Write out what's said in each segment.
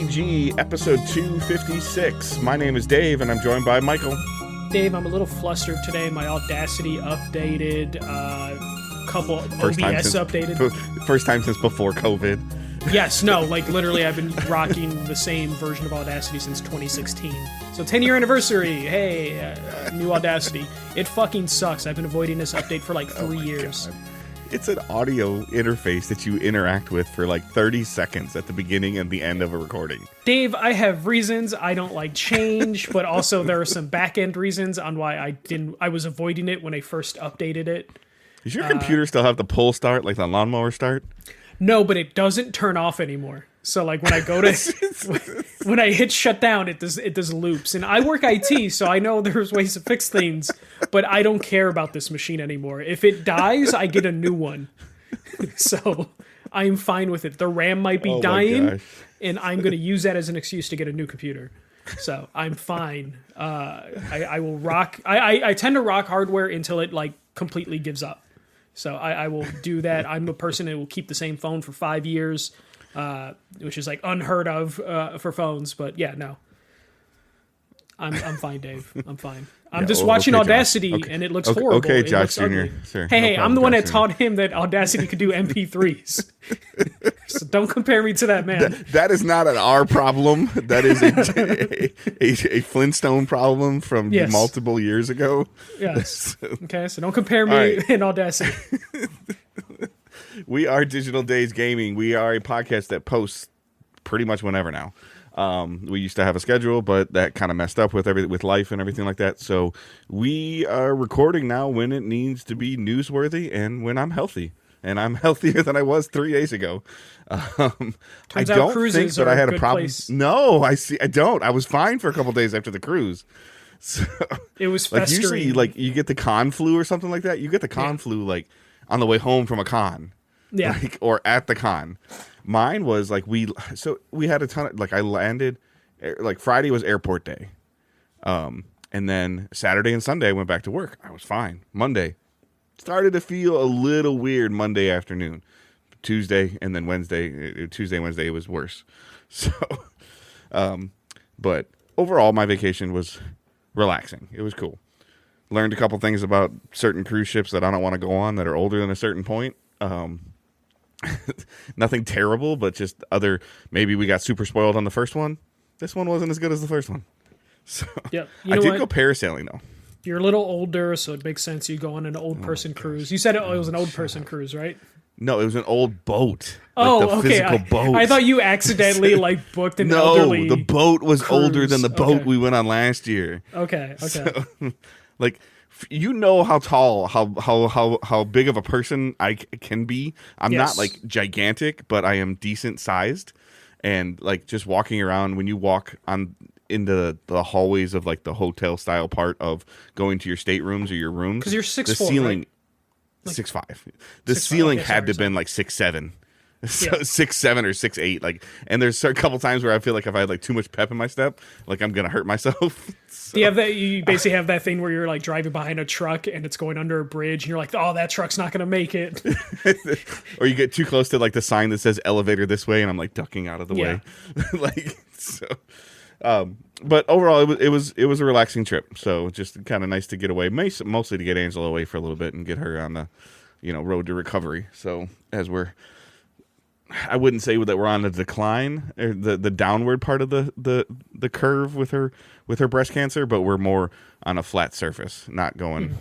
DDG, episode 256. My name is Dave, and I'm joined by Michael. Dave, I'm a little flustered today. My Audacity updated, couple OBS updated. First time since before COVID. Yes, no, like literally I've been rocking the same version of Audacity since 2016. So 10-year anniversary, hey, new Audacity. It fucking sucks. I've been avoiding this update for like 3 years. God. It's an audio interface that you interact with for like 30 seconds at the beginning and the end of a recording. Dave, I have reasons. I don't like change, but also there are some back-end reasons on why I was avoiding it when I first updated it. Does your computer still have the pull start, like the lawnmower start? No, but it doesn't turn off anymore. So like when I go to when I hit shutdown, it does loops. And I work IT, so I know there's ways to fix things, but I don't care about this machine anymore. If it dies, I get a new one. So I'm fine with it. The RAM might be dying, and I'm going to use that as an excuse to get a new computer. So I'm fine. I will rock. I tend to rock hardware until it like completely gives up. So I will do that. I'm a person that will keep the same phone for 5 years, which is like unheard of for phones. But yeah, no, I'm fine, Dave. I'm fine. I'm just watching Audacity, and it looks horrible. Okay, Josh Jr. Sure, hey, I'm the one that taught him that Audacity could do MP3s. So don't compare me to that man. That is not an R problem. That is a Flintstone problem from multiple years ago. Yes. Okay, so don't compare me in Audacity. We are Digital Days Gaming. We are a podcast that posts pretty much whenever now. We used to have a schedule, but that kind of messed up with life and everything like that. So we are recording now when it needs to be newsworthy and when I'm healthy. And I'm healthier than I was 3 days ago. I don't think that I had a problem. Place. No, I don't. I was fine for a couple days after the cruise. So, it was like festering. Usually, like you get the con flu or something like that. You get the con flu like on the way home from a con, or at the con. Mine was like we had a ton of I landed like Friday was airport day, and then Saturday and Sunday I went back to work. I was fine. Monday started to feel a little weird. Monday afternoon, Tuesday, and then Wednesday. Tuesday and Wednesday it was worse. So, but overall my vacation was relaxing. It was cool. Learned a couple things about certain cruise ships that I don't want to go on that are older than a certain point. Nothing terrible, but just maybe we got super spoiled on the first one. This one wasn't as good as the first one. So I did go parasailing though. You're a little older, so it makes sense you go on an old person cruise. You said it was an old person cruise, right? No, it was an old boat. The physical boat. I thought you accidentally booked an elderly. No, the boat was cruise. Older than the boat we went on last year. Okay. So, you know how tall, how big of a person I can be. I'm not like gigantic, but I am decent sized, and like just walking around when you walk into the hallways of like the hotel style part of going to your staterooms or your rooms. Because you're 6'4", the ceiling, right? 6'5". The ceiling had to have been like 6'7". So 6'7" or 6'8", and there's a couple times where I feel like if I had like too much pep in my step, like I'm gonna hurt myself. So. You basically have that thing where you're like driving behind a truck and it's going under a bridge, and you're like, oh, that truck's not gonna make it. Or you get too close to like the sign that says elevator this way, and I'm like ducking out of the way, so. But overall, it was a relaxing trip. So just kind of nice to get away, mostly to get Angela away for a little bit and get her on the, road to recovery. So I wouldn't say that we're on the decline or the downward part of the curve with her breast cancer, but we're more on a flat surface, not going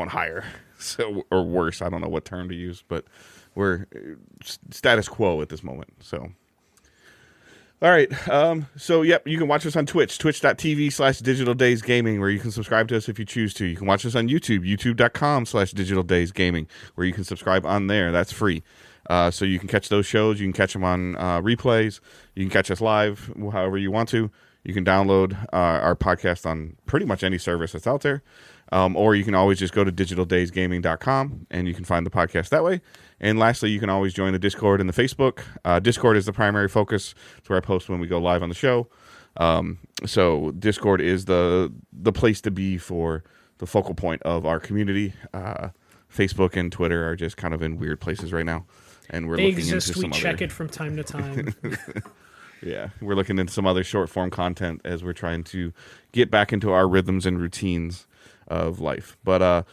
higher. So or worse, I don't know what term to use, but we're status quo at this moment. So. All right. So, you can watch us on Twitch, twitch.tv/digitaldaysgaming, where you can subscribe to us if you choose to. You can watch us on YouTube, youtube.com/digitaldaysgaming, where you can subscribe on there. That's free. So you can catch those shows. You can catch them on replays. You can catch us live, however you want to. You can download our podcast on pretty much any service that's out there. Or you can always just go to digitaldaysgaming.com and you can find the podcast that way. And lastly, you can always join the Discord and the Facebook. Discord is the primary focus. It's where I post when we go live on the show. So Discord is the place to be for the focal point of our community. Facebook and Twitter are just kind of in weird places right now. And we're looking into some we check it from time to time. Yeah, we're looking into some other short form content as we're trying to get back into our rhythms and routines of life. But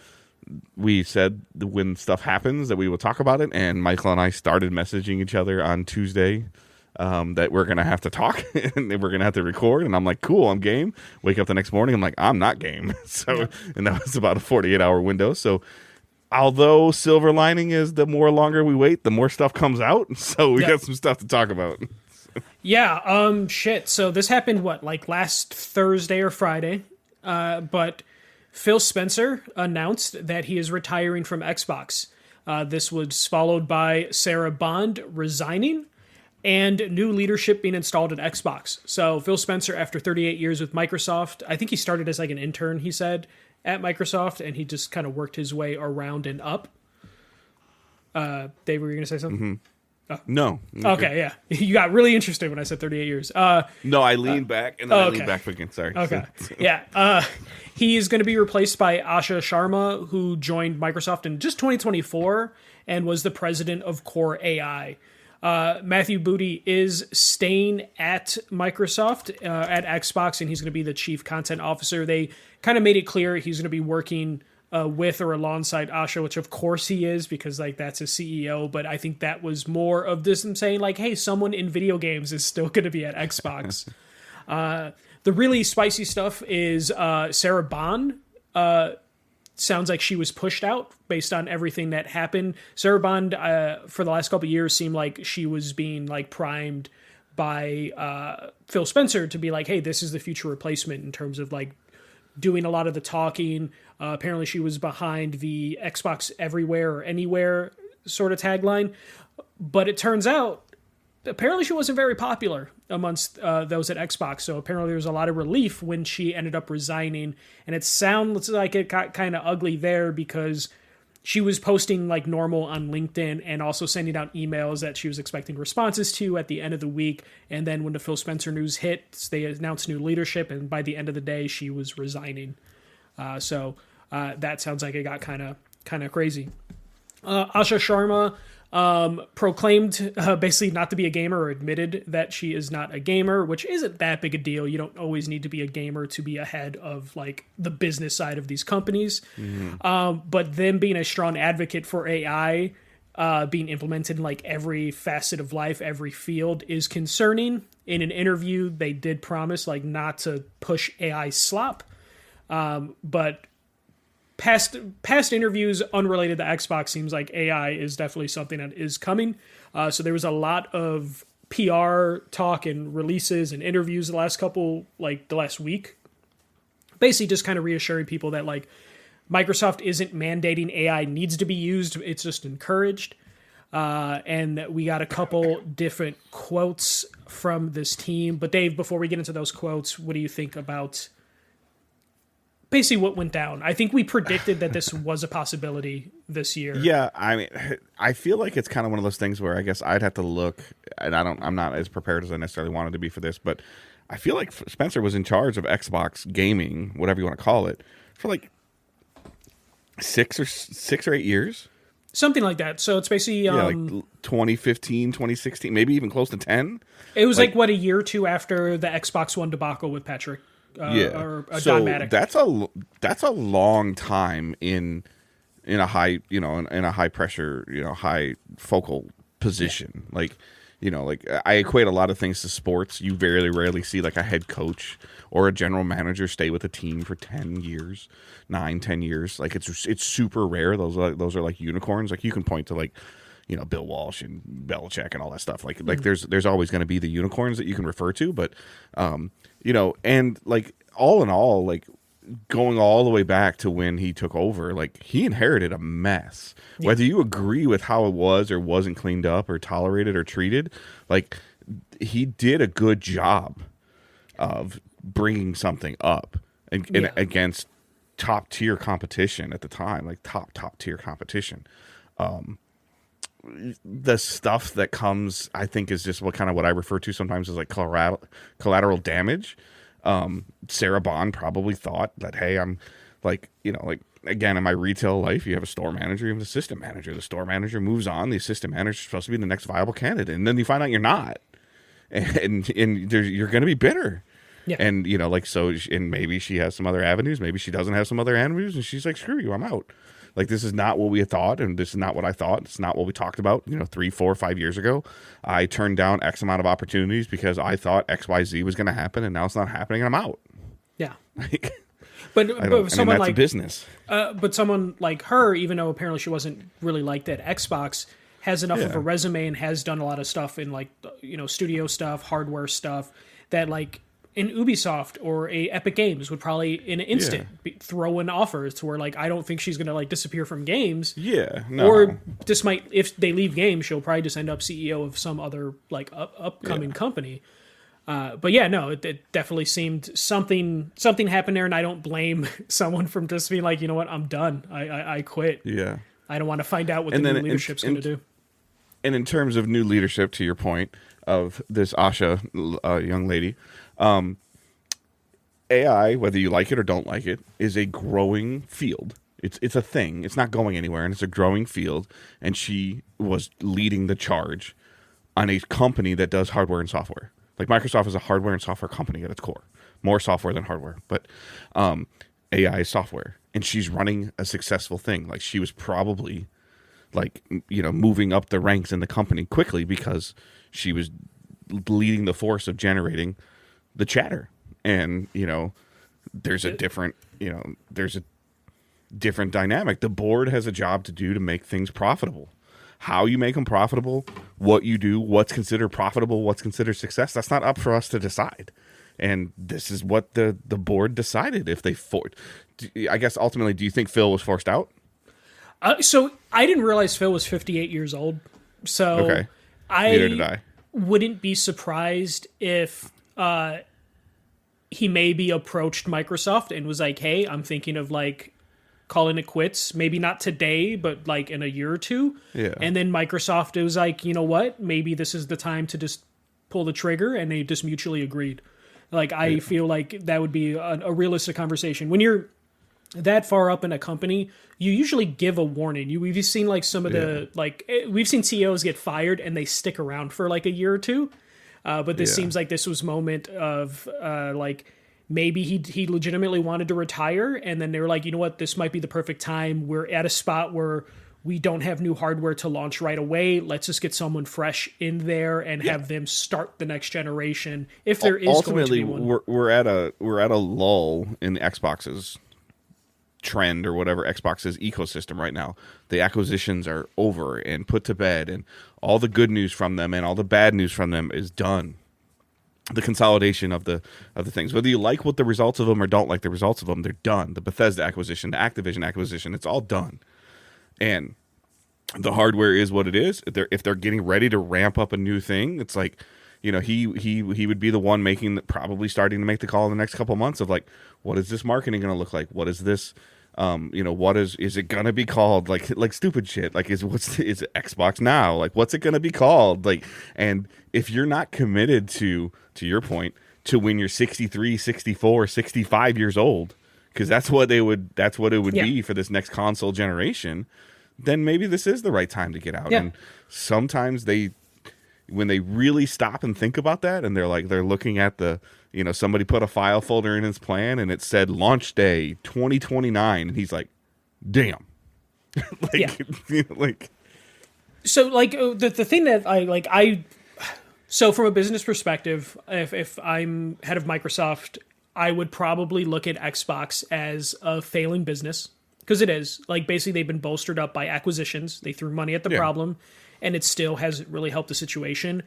we said when stuff happens that we will talk about it, and Michael and I started messaging each other on Tuesday that we're going to have to talk and we're going to have to record. And I'm like, cool, I'm game. Wake up the next morning, I'm like, I'm not game. So, and that was about a 48-hour window. So although silver lining is the more longer we wait, the more stuff comes out. So we got some stuff to talk about. Yeah, shit. So this happened, like last Thursday or Friday? But Phil Spencer announced that he is retiring from Xbox. This was followed by Sarah Bond resigning and new leadership being installed at Xbox. So Phil Spencer, after 38 years with Microsoft, I think he started as like an intern, he said, at Microsoft, and he just kind of worked his way around and up. Dave, were you going to say something? Mm-hmm. Oh. No. Okay, yeah. You got really interested when I said 38 years. No, I leaned back, and then I leaned back again. Sorry. Okay. Yeah. He is going to be replaced by Asha Sharma, who joined Microsoft in just 2024 and was the president of Core AI. Matthew Booty is staying at Microsoft, at Xbox, and he's going to be the chief content officer. They kind of made it clear he's going to be working with or alongside Asha, which of course he is, because like that's his CEO. But I think that was more of this them saying like, hey, someone in video games is still going to be at Xbox. The really spicy stuff is Sarah Bond. Sounds like she was pushed out based on everything that happened. Sarah Bond, for the last couple of years, seemed like she was being like primed by Phil Spencer to be like, hey, this is the future replacement in terms of like doing a lot of the talking. Apparently she was behind the Xbox everywhere or anywhere sort of tagline. But it turns out, apparently she wasn't very popular amongst those at Xbox. So apparently there was a lot of relief when she ended up resigning. And it sounds like it got kind of ugly there because she was posting like normal on LinkedIn and also sending out emails that she was expecting responses to at the end of the week. And then when the Phil Spencer news hit, they announced new leadership. And by the end of the day, she was resigning. So that sounds like it got kind of crazy. Asha Sharma proclaimed basically not to be a gamer, or admitted that she is not a gamer, which isn't that big a deal. You don't always need to be a gamer to be ahead of like the business side of these companies. Mm-hmm. But them being a strong advocate for AI being implemented in like every facet of life, every field, is concerning. In an interview, they did promise like not to push AI slop, but past interviews unrelated to Xbox seems like AI is definitely something that is coming. So there was a lot of PR talk and releases and interviews the last week, basically just kind of reassuring people that like Microsoft isn't mandating AI needs to be used. It's just encouraged. And we got a couple different quotes from this team. But Dave, before we get into those quotes, what do you think about basically what went down? I think we predicted that this was a possibility this year. Yeah, I mean, I feel like it's kind of one of those things where I guess I'd have to look, and I'm not as prepared as I necessarily wanted to be for this, but I feel like Spencer was in charge of Xbox gaming, whatever you want to call it, for like 6 or 8 years. Something like that. So it's basically like 2015, 2016, maybe even close to 10. It was like what, a year or two after the Xbox One debacle with Patrick. Or so Don Maddock. That's a long time in a high, in a high pressure, high focal position. Yeah. Like I equate a lot of things to sports. You very rarely see like a head coach or a general manager stay with a team for 10 years, 10 years. Like it's super rare. Those are like unicorns. Like you can point to like, Bill Walsh and Belichick and all that stuff. Like there's always going to be the unicorns that you can refer to, but and like all in all, like going all the way back to when he took over, like he inherited a mess. Yeah. Whether you agree with how it was or wasn't cleaned up or tolerated or treated, like he did a good job of bringing something up and against top tier competition at the time, like top tier competition. The stuff that comes, I think, is just what I refer to sometimes as like collateral damage. Sarah Bond probably thought that, hey, I'm like, again, in my retail life, you have a store manager, you have an assistant manager. The store manager moves on. The assistant manager is supposed to be the next viable candidate. And then you find out you're not. and you're going to be bitter. Yeah. And, you know, like, so, and maybe she has some other avenues. Maybe she doesn't have some other avenues. And she's like, screw you, I'm out. Like, this is not what we had thought. And this is not what I thought. It's not what we talked about, you know, 3, 4, 5 years ago. I turned down X amount of opportunities because I thought XYZ was going to happen. And now it's not happening. And I'm out. Yeah. Like, but someone that's like a business. But someone like her, even though apparently she wasn't really liked at Xbox, has enough of a resume and has done a lot of stuff in, like, you know, studio stuff, hardware stuff, that, like, in Ubisoft or a Epic Games would probably in an instant throw in offers to where, like, I don't think she's going to, like, disappear from games. Yeah. No. Or this might, if they leave games, she'll probably just end up CEO of some other, like, upcoming company. But yeah, no, it definitely seemed something happened there, and I don't blame someone from just being like, you know what, I'm done. I quit. Yeah. I don't want to find out what the new leadership's going to do. And in terms of new leadership, to your point of this Asha young lady, AI, whether you like it or don't like it, is a growing field. It's a thing. It's not going anywhere, and it's a growing field. And she was leading the charge on a company that does hardware and software. Like, Microsoft is a hardware and software company at its core. More software than hardware, but AI is software. And she's running a successful thing. Like, she was probably, like, you know, moving up the ranks in the company quickly because she was leading the force of generating the chatter. And, you know, there's a different dynamic. The board has a job to do to make things profitable. How you make them profitable, what you do, what's considered profitable, what's considered success, that's not up for us to decide. And this is what the board decided. If they I guess ultimately, do you think Phil was forced out? So I didn't realize Phil was 58 years old. So okay. Neither did I. Wouldn't be surprised if he maybe approached Microsoft and was like, hey, I'm thinking of, like, calling it quits. Maybe not today, but, like, in a year or two. Yeah. And then Microsoft was like, you know what? Maybe this is the time to just pull the trigger, and they just mutually agreed. Like, I feel like that would be a realistic conversation. When you're that far up in a company, you usually give a warning. We've seen, like, some of the, like, we've seen CEOs get fired and they stick around for, like, a year or two. But this seems like this was moment of, like, maybe he legitimately wanted to retire, and then they were like, you know what, this might be the perfect time. We're at a spot where we don't have new hardware to launch right away. Let's just get someone fresh in there and have them start the next generation. If there is ultimately going to be one. we're at a lull in Xbox's trend, or whatever, Xbox's ecosystem right now. The acquisitions are over and put to bed, and all the good news from them and all the bad news from them is done. The consolidation of the things, whether you like what the results of them or don't like the results of them, they're done. The Bethesda acquisition, the Activision acquisition, it's all done. And the hardware is what it is. If they're getting ready to ramp up a new thing, it's like, you know, he would be the one probably starting to make the call in the next couple of months of, like, what is this marketing going to look like? What is this? You know, what is it gonna be called? Like stupid shit. Like, is it Xbox Now? Like, what's it gonna be called? Like, and if you're not committed to your point, to when you're 63, 64, 65 years old, because that's what it would be for this next console generation, then maybe this is the right time to get out. And sometimes when they really stop and think about that, and they're looking at somebody put a file folder in his plan and it said launch day 2029, and he's like, damn. So, like, the thing that so from a business perspective, if I'm head of Microsoft, I would probably look at Xbox as a failing business, because it is. Like, basically, they've been bolstered up by acquisitions. They threw money at the problem, and it still hasn't really helped the situation.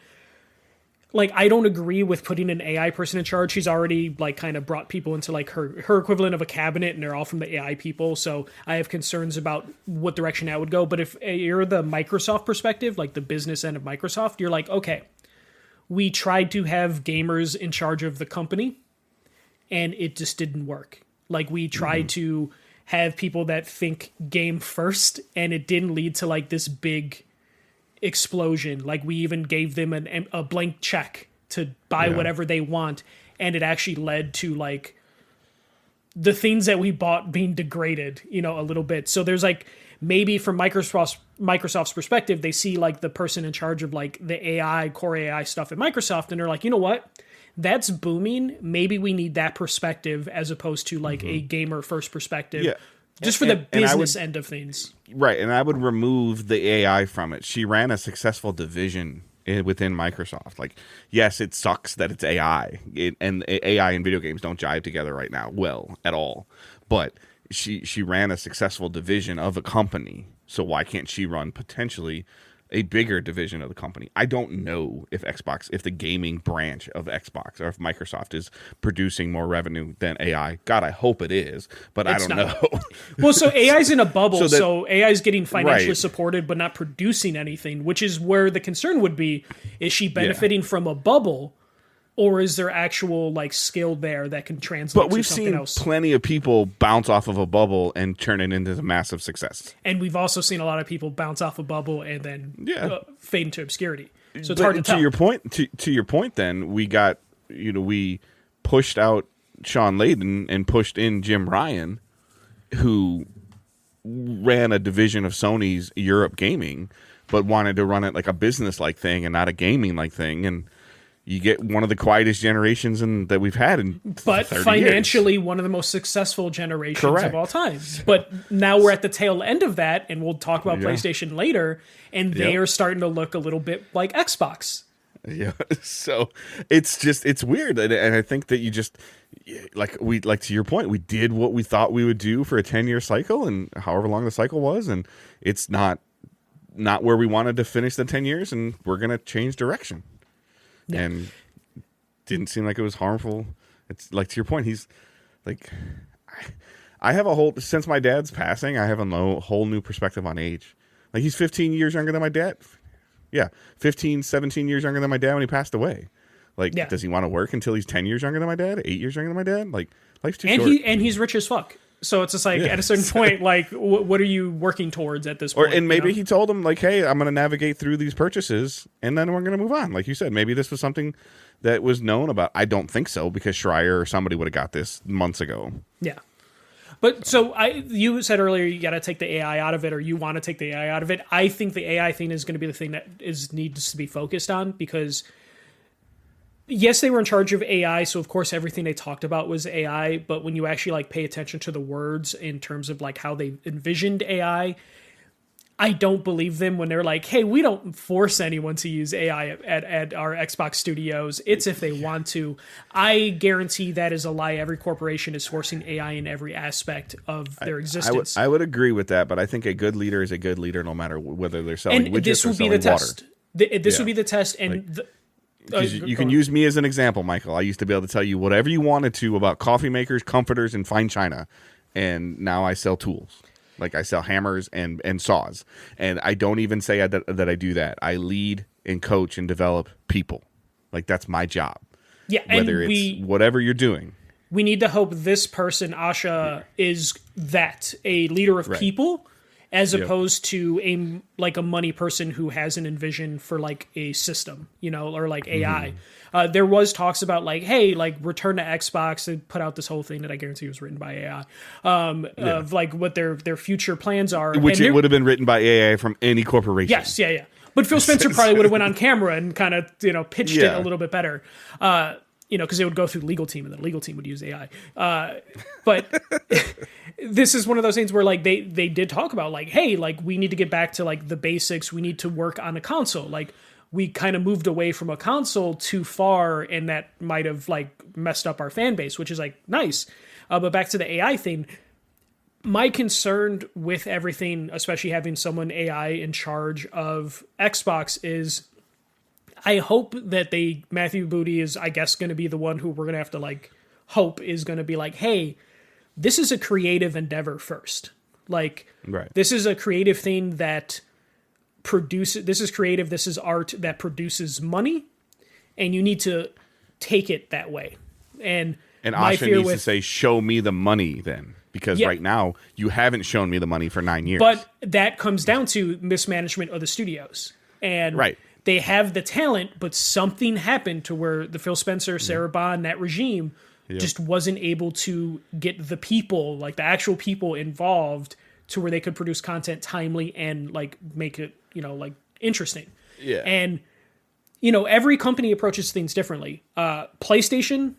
Like, I don't agree with putting an AI person in charge. She's already, like, kind of brought people into, like, her equivalent of a cabinet, and they're all from the AI people. So I have concerns about what direction that would go. But if you're the Microsoft perspective, like the business end of Microsoft, you're like, okay, we tried to have gamers in charge of the company, and it just didn't work. Like, we tried to have people that think game first, and it didn't lead to, like, this big explosion. Like, we even gave them a blank check to buy whatever they want, and it actually led to, like, the things that we bought being degraded, you know, a little bit. So there's like, maybe from Microsoft's perspective, they see like the person in charge of like the AI, core AI stuff at Microsoft, and they're like, you know what? That's booming. Maybe we need that perspective as opposed to like a gamer first perspective. Yeah. Just for the business end of things. Right, and I would remove the AI from it. She ran a successful division within Microsoft. Like, yes, it sucks that it's AI, and AI and video games don't jive together right now well at all. But she ran a successful division of a company, so why can't she run potentially a bigger division of the company? I don't know if the gaming branch of Xbox or if Microsoft is producing more revenue than AI. God, I hope it is, but I don't know. Well, so AI's in a bubble, so AI's getting financially right. supported but not producing anything, which is where the concern would be. Is she benefiting from a bubble, or is there actual like skill there that can translate but we've to something seen else? Plenty of people bounce off of a bubble and turn it into a massive success. And we've also seen a lot of people bounce off a bubble and then fade into obscurity. So it's hard to tell. To your point, then we got, we pushed out Sean Layden and pushed in Jim Ryan, who ran a division of Sony's Europe gaming, but wanted to run it like a business-like thing and not a gaming-like thing. And you get one of the quietest generations that we've had in 30 financially years. One of the most successful generations Correct. of all time. But now we're at the tail end of that, and we'll talk about PlayStation later, and they are starting to look a little bit like Xbox. Yeah, so it's weird, and I think that you just to your point, we did what we thought we would do for a 10-year cycle, and however long the cycle was, and it's not where we wanted to finish the 10 years, and we're gonna change direction. Yeah. And didn't seem like it was harmful. It's like, to your point, he's like, I have since my dad's passing, I have a whole new perspective on age. Like, he's 15 years younger than my dad. Yeah, 15, 17 years younger than my dad when he passed away. Like, does he want to work until he's 10 years younger than my dad? 8 years younger than my dad? Like, life's too short. And he's rich as fuck. So it's just like, at a certain point, like, what are you working towards at this point? And maybe he told him, like, hey, I'm going to navigate through these purchases, and then we're going to move on. Like you said, maybe this was something that was known about. I don't think so, because Schreier or somebody would have got this months ago. Yeah. But so you said earlier you got to take the AI out of it, or you want to take the AI out of it. I think the AI thing is going to be the thing that needs to be focused on, because yes, they were in charge of AI, so of course everything they talked about was AI, but when you actually like pay attention to the words in terms of like how they envisioned AI, I don't believe them when they're like, hey, we don't force anyone to use AI at our Xbox studios. It's if they want to. I guarantee that is a lie. Every corporation is forcing AI in every aspect of their existence. I would agree with that, but I think a good leader is a good leader no matter whether they're selling widgets or selling water. This would be the test. And you can use me as an example, Michael. I used to be able to tell you whatever you wanted to about coffee makers, comforters, and fine china, and now I sell tools. Like, I sell hammers and saws, and I don't even say that I do that. I lead and coach and develop people. Like, that's my job. Yeah, whether it's whatever you're doing. We need to hope this person, Asha, is a leader of people, as opposed to a money person who has an envision for like a system, or like AI. There was talks about like, hey, like return to Xbox. They put out this whole thing that I guarantee was written by AI, of like what their future plans are. Which it would have been written by AI from any corporation. Yes, yeah. But Phil Spencer probably would have went on camera and kind of pitched it a little bit better. Because they would go through the legal team, and the legal team would use AI. But this is one of those things where like they did talk about like, hey, like we need to get back to like the basics. We need to work on a console. Like, we kind of moved away from a console too far, and that might have like messed up our fan base, which is like nice. But back to the AI thing, my concern with everything, especially having someone AI in charge of Xbox, is I hope that Matthew Booty is, I guess, going to be the one who we're going to have to like hope is going to be like, hey, this is a creative endeavor first. Like, this is a creative thing that this is creative, this is art that produces money, and you need to take it that way. And Asha needs to say, show me the money then, because right now you haven't shown me the money for 9 years. But that comes down to mismanagement of the studios. And they have the talent, but something happened to where the Phil Spencer, Sarah Bond, that regime just wasn't able to get the people, like the actual people involved to where they could produce content timely and like make it, like interesting. Yeah. And, every company approaches things differently. PlayStation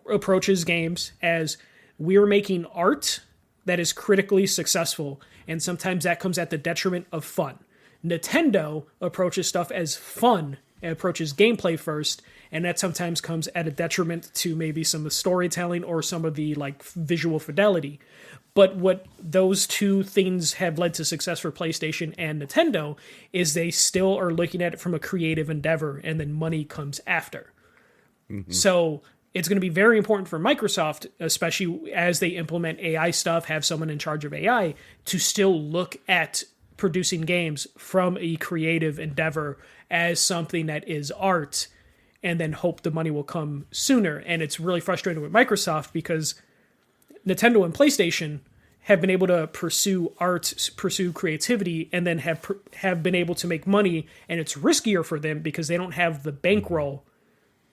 approaches games as we're making art that is critically successful, and sometimes that comes at the detriment of fun. Nintendo approaches stuff as fun and approaches gameplay first, and that sometimes comes at a detriment to maybe some of the storytelling or some of the like visual fidelity. But what those two things have led to success for PlayStation and Nintendo is they still are looking at it from a creative endeavor, and then money comes after. Mm-hmm. So it's going to be very important for Microsoft, especially as they implement AI stuff, have someone in charge of AI, to still look at producing games from a creative endeavor as something that is art, and then hope the money will come sooner. And it's really frustrating with Microsoft because Nintendo and PlayStation have been able to pursue art, pursue creativity, and then have been able to make money, and it's riskier for them because they don't have the bankroll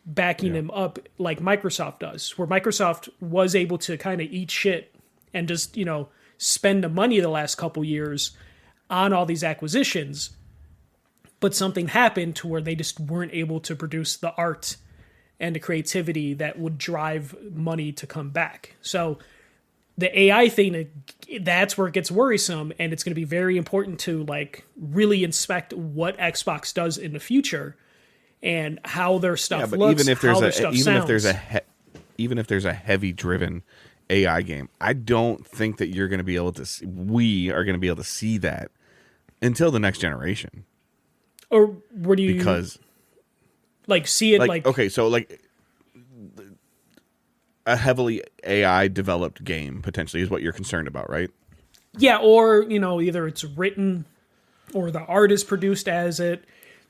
backing them up like Microsoft does, where Microsoft was able to kind of eat shit and just, spend the money the last couple years on all these acquisitions, but something happened to where they just weren't able to produce the art and the creativity that would drive money to come back. So the AI thing, that's where it gets worrisome, and it's going to be very important to like really inspect what Xbox does in the future and how their stuff looks, even if there's a heavy driven AI game, I don't think that you're going to be able to. We are going to be able to see that until the next generation. Or where do you see it like okay, so like a heavily AI developed game potentially is what you're concerned about, right? Yeah, or either it's written or the art is produced as it,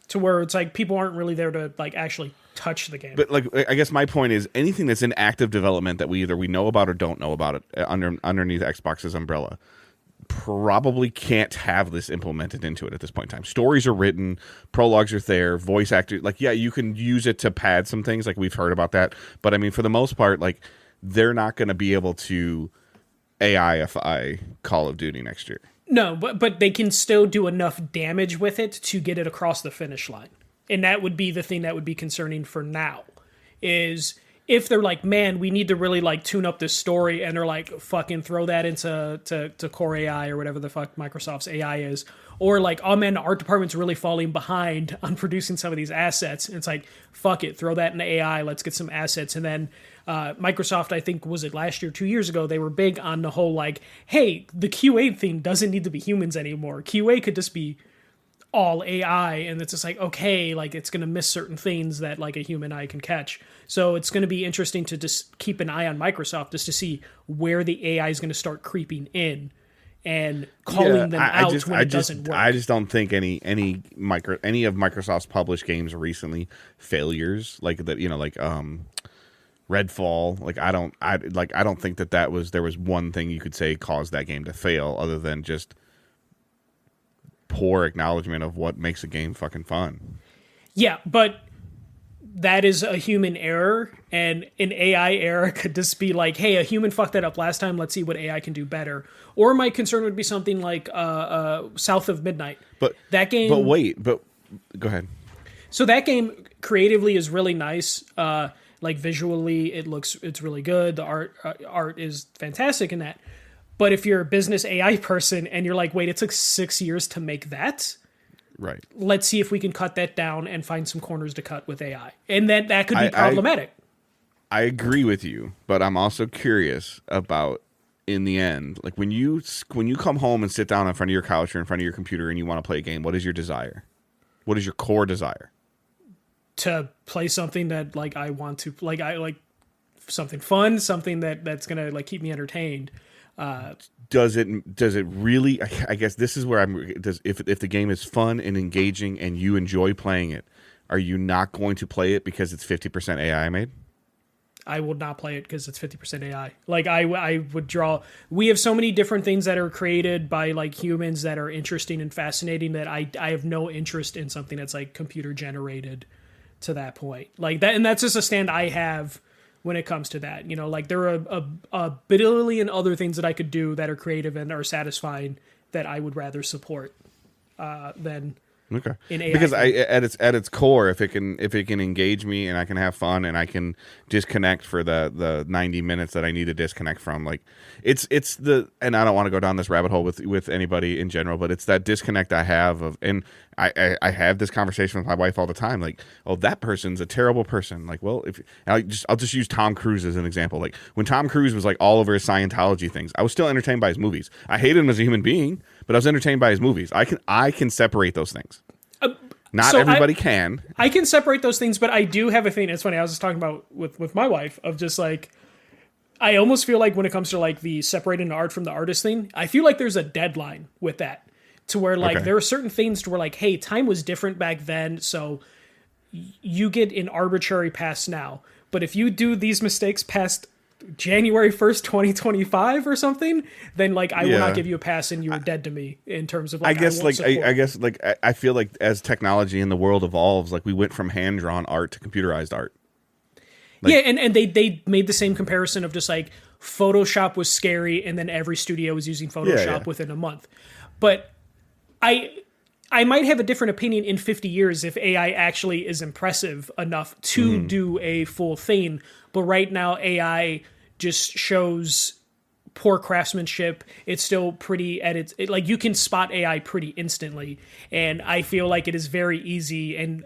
to where it's like people aren't really there to like actually touch the game. But like, I guess my point is anything that's in active development that we know about or don't know about it underneath Xbox's umbrella probably can't have this implemented into it at this point in time. Stories are written, prologues are there, voice actors, like, yeah, you can use it to pad some things, like we've heard about that. But I mean, for the most part, like, they're not going to be able to AIify Call of Duty next year. No, but they can still do enough damage with it to get it across the finish line. And that would be the thing that would be concerning for now, is if they're like, man, we need to really like tune up this story, and they're like, fucking throw that into to Core AI or whatever the fuck Microsoft's AI is, or like, oh man, the art department's really falling behind on producing some of these assets. And it's like, fuck it, throw that into AI, let's get some assets. And then Microsoft, I think, was it last year, 2 years ago, they were big on the whole like, hey, the QA thing doesn't need to be humans anymore. QA could just be all AI, and it's just like, okay, like it's going to miss certain things that like a human eye can catch. So it's going to be interesting to just keep an eye on Microsoft just to see where the AI is going to start creeping in and calling them out when it doesn't work. I just don't think any of Microsoft's published games recently failures like that, Redfall, like I don't think there was one thing you could say caused that game to fail other than just poor acknowledgement of what makes a game fucking fun. Yeah, but that is a human error, and an AI error could just be like, hey, a human fucked that up last time, let's see what AI can do better. Or my concern would be something like South of Midnight. But that game. But go ahead. So that game creatively is really nice. Like visually, it's really good. The art is fantastic in that. But if you're a business AI person and you're like, wait, it took 6 years to make that, right? Let's see if we can cut that down and find some corners to cut with AI, and that could be problematic. I agree with you, but I'm also curious about, in the end, like when you come home and sit down in front of your couch or in front of your computer and you want to play a game, what is your desire? What is your core desire? To play something that like I want to, like I like something fun, something that's gonna like keep me entertained. Does it really? I guess this is where if the game is fun and engaging and you enjoy playing it, are you not going to play it because it's 50% AI made? I would not play it because it's 50% AI. Like I would draw. We have so many different things that are created by like humans that are interesting and fascinating that I have no interest in something that's like computer generated to that point. Like that, and that's just a stand I have when it comes to that. You know, like there are a billion other things that I could do that are creative and are satisfying that I would rather support than Okay. in AI. Because at its core, if it can engage me and I can have fun and I can disconnect for the 90 minutes that I need to disconnect from, like it's and I don't want to go down this rabbit hole with anybody in general, but it's that disconnect I have of, and I have this conversation with my wife all the time, like, oh, that person's a terrible person. Like, well, if I'll just use Tom Cruise as an example. Like when Tom Cruise was like all over his Scientology things, I was still entertained by his movies. I hated him as a human being, but I was entertained by his movies. I can separate those things. Not everybody can. I can separate those things, but I do have a thing. It's funny. I was just talking about with my wife of just like, I almost feel like when it comes to like the separating the art from the artist thing, I feel like there's a deadline with that to where like there are certain things to where like, hey, time was different back then. So you get an arbitrary pass now. But if you do these mistakes past January 1st, 2025 or something, then like I will not give you a pass and you're dead to me in terms of like, I guess I feel like as technology in the world evolves, like we went from hand-drawn art to computerized art. Like, yeah, and they made the same comparison of just like Photoshop was scary and then every studio was using Photoshop within a month. But I might have a different opinion in 50 years if AI actually is impressive enough to do a full thing. But right now, AI just shows poor craftsmanship. It's still pretty at like you can spot AI pretty instantly. And I feel like it is very easy. And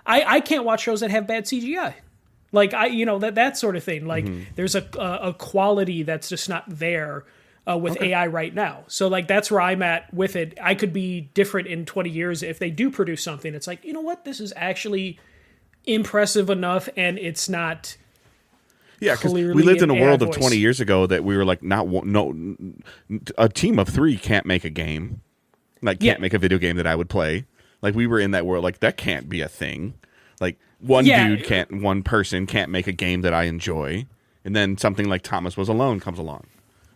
I can't watch shows that have bad CGI. Like that sort of thing. Like there's a quality that's just not there with AI right now. So like that's where I'm at with it. I could be different in 20 years if they do produce something. It's like, you know what? This is actually impressive enough and it's not. Yeah, because we lived in a world of 20 years ago that we were like, a team of 3 can't make a game. Like, can't make a video game that I would play. Like, we were in that world, like, that can't be a thing. Like, one person can't make a game that I enjoy. And then something like Thomas Was Alone comes along.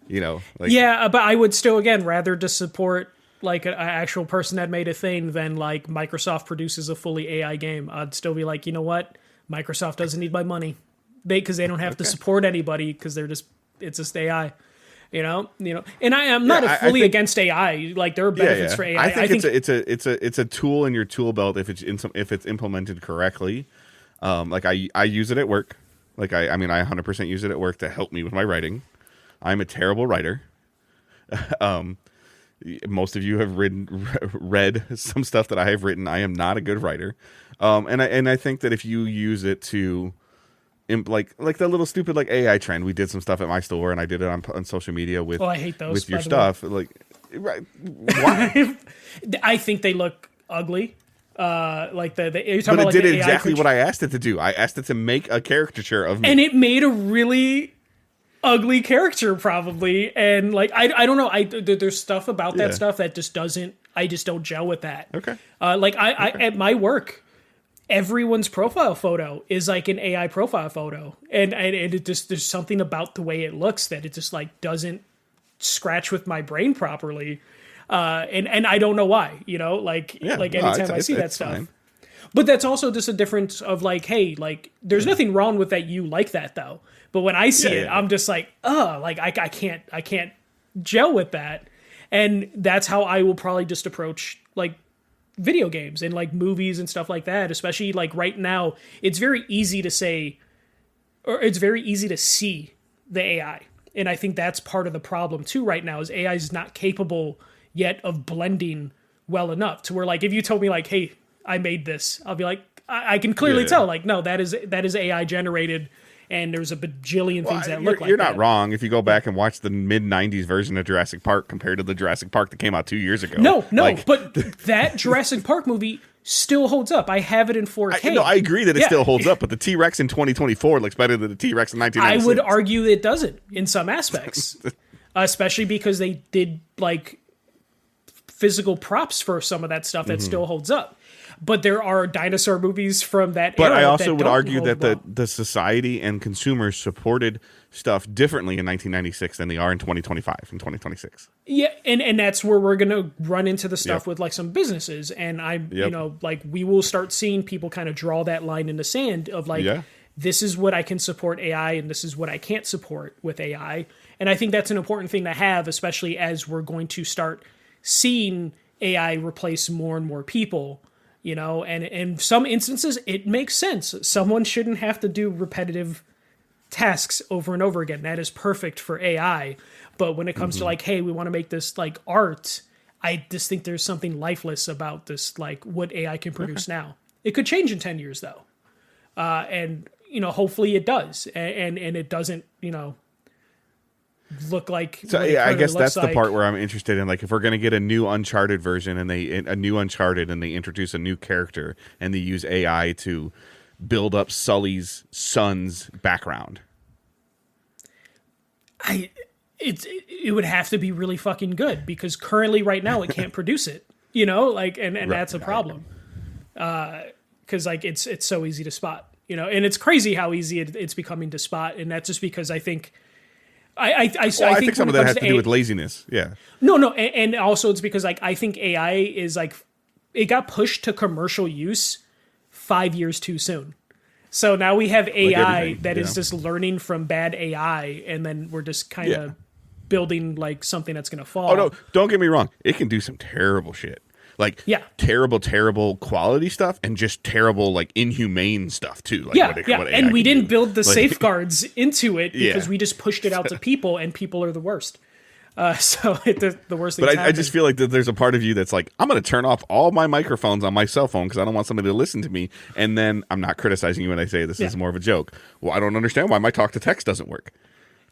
You know? Like, yeah, but I would still, again, rather just support, like, an actual person that made a thing than, like, Microsoft produces a fully AI game. I'd still be like, you know what? Microsoft doesn't need my money. Because they don't have to support anybody because it's just AI, you know. And I'm not fully against AI. Like there are benefits for AI. I think it's a tool in your tool belt if it's implemented correctly. Like I use it at work. Like I 100% use it at work to help me with my writing. I'm a terrible writer. Most of you have read some stuff that I have written. I am not a good writer. And I think that if you use it to like the little stupid like AI trend. We did some stuff at my store, and I did it on social media with. Well, I hate those with your stuff. Like, right? Why? I think they look ugly. Like you're talking but about, it like, did exactly what I asked it to do. I asked it to make a caricature of me, and it made a really ugly character, probably. And like I don't know. There's stuff about that stuff that just doesn't. I just don't gel with that. Okay. Like I at my work. Everyone's profile photo is like an AI profile photo, and it just there's something about the way it looks that it just like doesn't scratch with my brain properly, and I don't know why, like anytime I see that stuff. Fine. But that's also just a difference of like, hey, like there's nothing wrong with that you like that though, but when I see it, I'm just like, like I can't gel with that, and that's how I will probably just approach like video games and like movies and stuff like that, especially like right now. It's very easy to say, or it's very easy to see the AI, and I think that's part of the problem too right now is AI is not capable yet of blending well enough to where like if you told me like, hey, I made this, I'll be like, I can clearly tell like, no, that is AI generated. And there's a bajillion things that look like that. You're not wrong if you go back and watch the mid-'90s version of Jurassic Park compared to the Jurassic Park that came out 2 years ago. No, but that Jurassic Park movie still holds up. I have it in 4K. I agree that it still holds up, but the T-Rex in 2024 looks better than the T-Rex in 1996. I would argue it doesn't in some aspects, especially because they did like physical props for some of that stuff that still holds up. But there are dinosaur movies from that era. But I also would argue that the society and consumers supported stuff differently in 1996 than they are in 2025 and 2026. Yeah, and that's where we're going to run into the stuff with like some businesses. And like we will start seeing people kind of draw that line in the sand of like, this is what I can support AI and this is what I can't support with AI. And I think that's an important thing to have, especially as we're going to start seeing AI replace more and more people, and in some instances it makes sense. Someone shouldn't have to do repetitive tasks over and over again. That is perfect for AI. But when it comes to like, hey, we want to make this like art, I just think there's something lifeless about this, like what AI can produce now. It could change in 10 years though. And hopefully it does. And it doesn't, look like. So yeah, I guess that's the part where I'm interested in. Like, if we're gonna get a new Uncharted version and they introduce a new character and they use AI to build up Sully's son's background, it would have to be really fucking good because currently right now it can't produce it. And that's a problem. Because like it's so easy to spot. And it's crazy how easy it's becoming to spot, and that's just because I think. I think some of that has to do with laziness. Yeah. No, and also it's because like I think AI is like it got pushed to commercial use 5 years too soon. So now we have AI that is just learning from bad AI, and then we're just kind of building like something that's going to fall. Oh no, don't get me wrong. It can do some terrible shit. Like terrible quality stuff and just terrible like inhumane stuff too. Like what and we didn't build the safeguards into it because we just pushed it out to people, and people are the worst. The worst thing. But I just feel like that there's a part of you that's like, I'm going to turn off all my microphones on my cell phone because I don't want somebody to listen to me. And then I'm not criticizing you when I say this is more of a joke. Well, I don't understand why my talk to text doesn't work.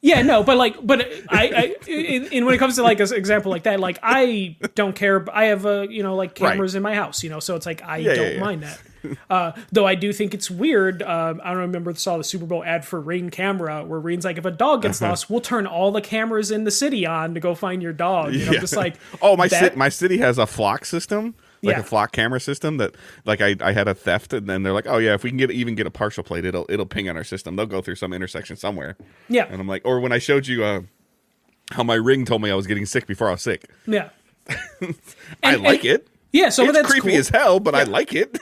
Yeah, no, but when it comes to like an example like that, like I don't care. I have cameras in my house, so it's like I don't mind that. Though I do think it's weird. I don't remember saw the Super Bowl ad for Ring Camera where Ring's like, if a dog gets lost, we'll turn all the cameras in the city on to go find your dog. Just like my city has a flock system. Like a flock camera system that, like, I had a theft, and then they're like, oh yeah, if we can get a partial plate, it'll ping on our system. They'll go through some intersection somewhere. Yeah, and I'm like, or when I showed you how my Ring told me I was getting sick before I was sick. Yeah, I like it. Yeah, so it's that's creepy cool. as hell, but I like it.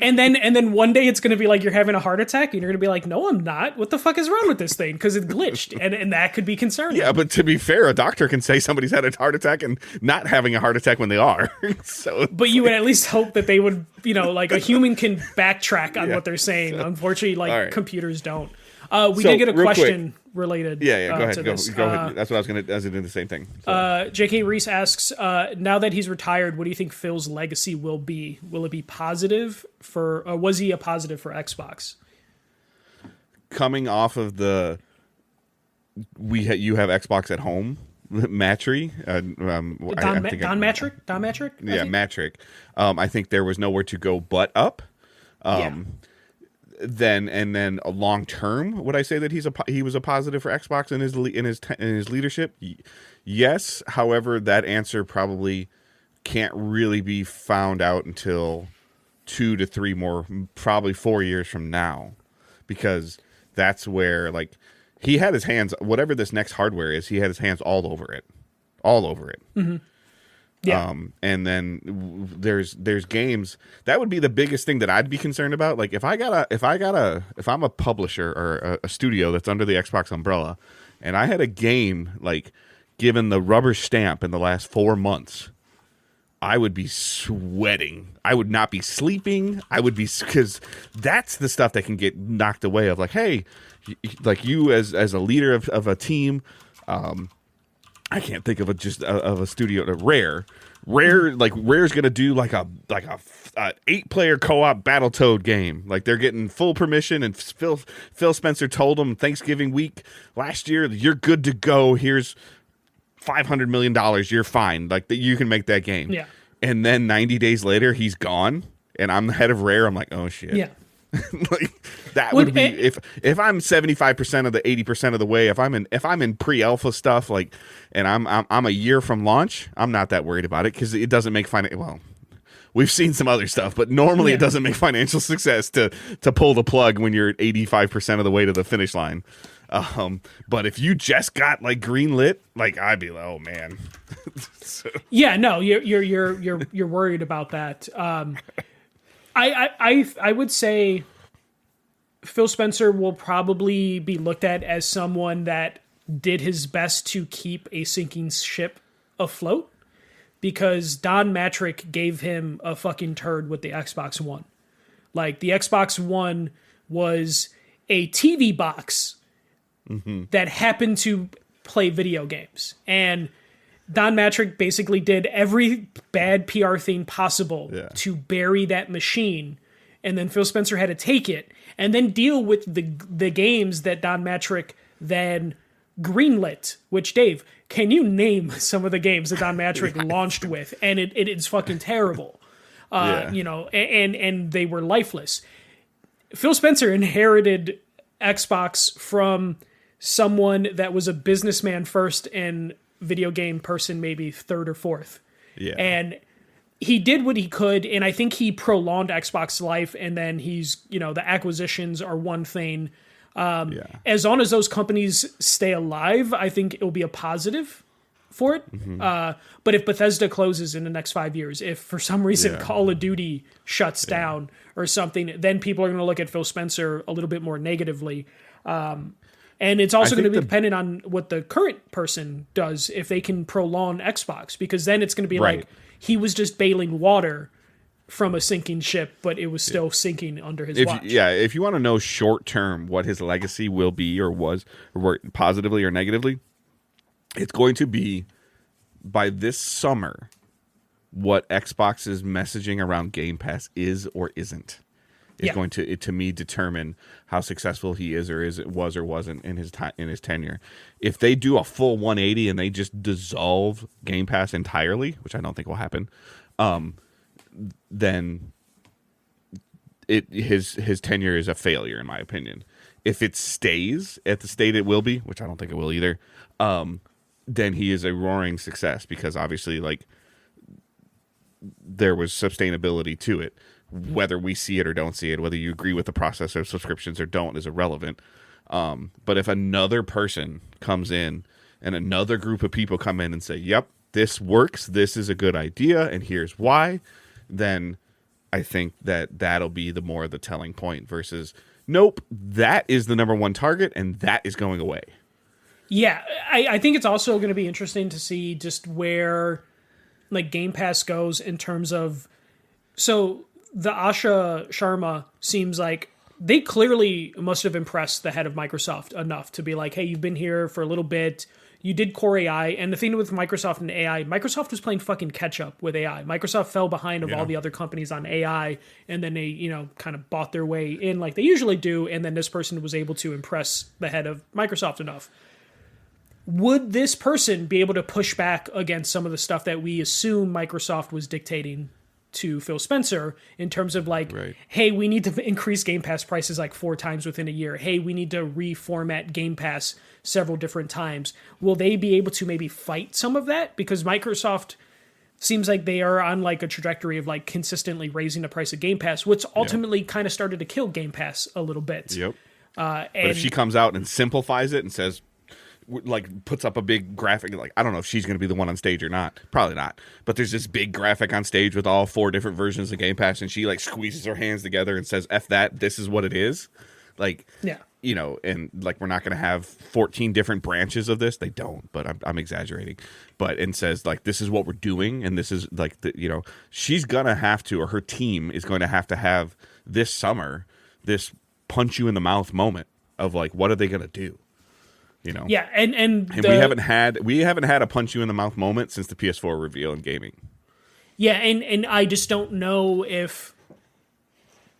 And then one day it's going to be like you're having a heart attack, and you're going to be like, no, I'm not. What the fuck is wrong with this thing? Because it glitched, and that could be concerning. Yeah, but to be fair, a doctor can say somebody's had a heart attack and not having a heart attack when they are. But you would at least hope that they would, like a human can backtrack on what they're saying. Unfortunately, computers don't. We did get a question related. Yeah. Go ahead. Go ahead. That's what I was going to. I was doing the same thing. So. J.K. Reese asks, now that he's retired, what do you think Phil's legacy will be? Will it be positive was he a positive for Xbox? Coming off of you have Xbox at home, Matry. Don Matrick. Yeah, Matrick. I think there was nowhere to go but up. Then a long term, would I say that he was a positive for Xbox in his leadership? Yes. However, that answer probably can't really be found out until 2 to 3 more, probably 4 years from now, because that's where like he had his hands, whatever this next hardware is, he had his hands all over it. Mm-hmm. Yeah. And then there's games that would be the biggest thing that I'd be concerned about. Like if I'm a publisher or a studio that's under the Xbox umbrella, and I had a game like given the rubber stamp in the last 4 months, I would be sweating. I would not be sleeping. I would be, because that's the stuff that can get knocked away of like, hey, like you as a leader of a team, I can't think of a studio. Rare's gonna do like a 8-player co-op Battletoad game. Like they're getting full permission, and Phil Spencer told them Thanksgiving week last year, you're good to go. Here's $500 million. You're fine. Like you can make that game. Yeah. And then 90 days later, he's gone, and I'm the head of Rare. I'm like, oh shit. Yeah. Like that would be if I'm 75% of the 80% of the way, if I'm in pre-alpha stuff, like, and I'm a year from launch, I'm not that worried about it because it doesn't make well, we've seen some other stuff, but normally it doesn't make financial success to pull the plug when you're at 85% of the way to the finish line. But if you just got like green lit, like I'd be like, oh man. So. Yeah, no, you're worried about that. I would say Phil Spencer will probably be looked at as someone that did his best to keep a sinking ship afloat, because Don Matrick gave him a fucking turd with the Xbox One. Like, the Xbox One was a TV box that happened to play video games. And Don Matrick basically did every bad PR thing possible to bury that machine. And then Phil Spencer had to take it and then deal with the games that Don Matrick then greenlit. Which, Dave, can you name some of the games that Don Matrick launched with? And it is fucking terrible. You know, and they were lifeless. Phil Spencer inherited Xbox from someone that was a businessman first and video game person maybe third or fourth. Yeah. And he did what he could, and I think he prolonged Xbox life, and then he's, you know, the acquisitions are one thing. As long as those companies stay alive, I think it'll be a positive for it. But if Bethesda closes in the next 5 years, if for some reason Call of Duty shuts down or something, then people are going to look at Phil Spencer a little bit more negatively. And it's also going to be dependent on what the current person does, if they can prolong Xbox, because then it's going to be like he was just bailing water from a sinking ship, but it was still sinking under his watch. If you want to know short term what his legacy will be or was, or positively or negatively, it's going to be by this summer what Xbox's messaging around Game Pass is or isn't. Is going to me determine how successful he is or was or wasn't in his tenure. If they do a full 180 and they just dissolve Game Pass entirely, which I don't think will happen, then his tenure is a failure in my opinion. If it stays at the state it will be, which I don't think it will either, then he is a roaring success, because obviously like there was sustainability to it. Whether we see it or don't see it, whether you agree with the process of subscriptions or don't, is irrelevant. But if another person comes in and another group of people come in and say, yep, this works, this is a good idea, and here's why, then I think that'll be the more the telling point versus, nope, that is the number one target and that is going away. Yeah, I think it's also going to be interesting to see just where like Game Pass goes in terms of, so the Asha Sharma seems like they clearly must have impressed the head of Microsoft enough to be like, hey, you've been here for a little bit. You did Core AI. And the thing with Microsoft and AI, Microsoft was playing fucking catch up with AI. Microsoft fell behind of all the other companies on AI. And then they, you know, kind of bought their way in like they usually do. And then this person was able to impress the head of Microsoft enough. Would this person be able to push back against some of the stuff that we assume Microsoft was dictating to Phil Spencer in terms of like, hey, we need to increase Game Pass prices like 4 times within a year. Hey, we need to reformat Game Pass several different times. Will they be able to maybe fight some of that? Because Microsoft seems like they are on like a trajectory of like consistently raising the price of Game Pass, which ultimately kind of started to kill Game Pass a little bit. But if she comes out and simplifies it and says, like puts up a big graphic, like I don't know if she's going to be the one on stage or not, probably not, but there's this big graphic on stage with all 4 different versions of Game Pass, and she like squeezes her hands together and says, F that, this is what it is, like, you know, and like we're not going to have 14 different branches of this. They don't, but I'm exaggerating, but and says like this is what we're doing, and this is like the, you know, she's gonna have to, or her team is going to have this summer this punch you in the mouth moment of like, what are they going to do? You know, and we haven't had a punch you in the mouth moment since the PS4 reveal in gaming. Yeah, and I just don't know if,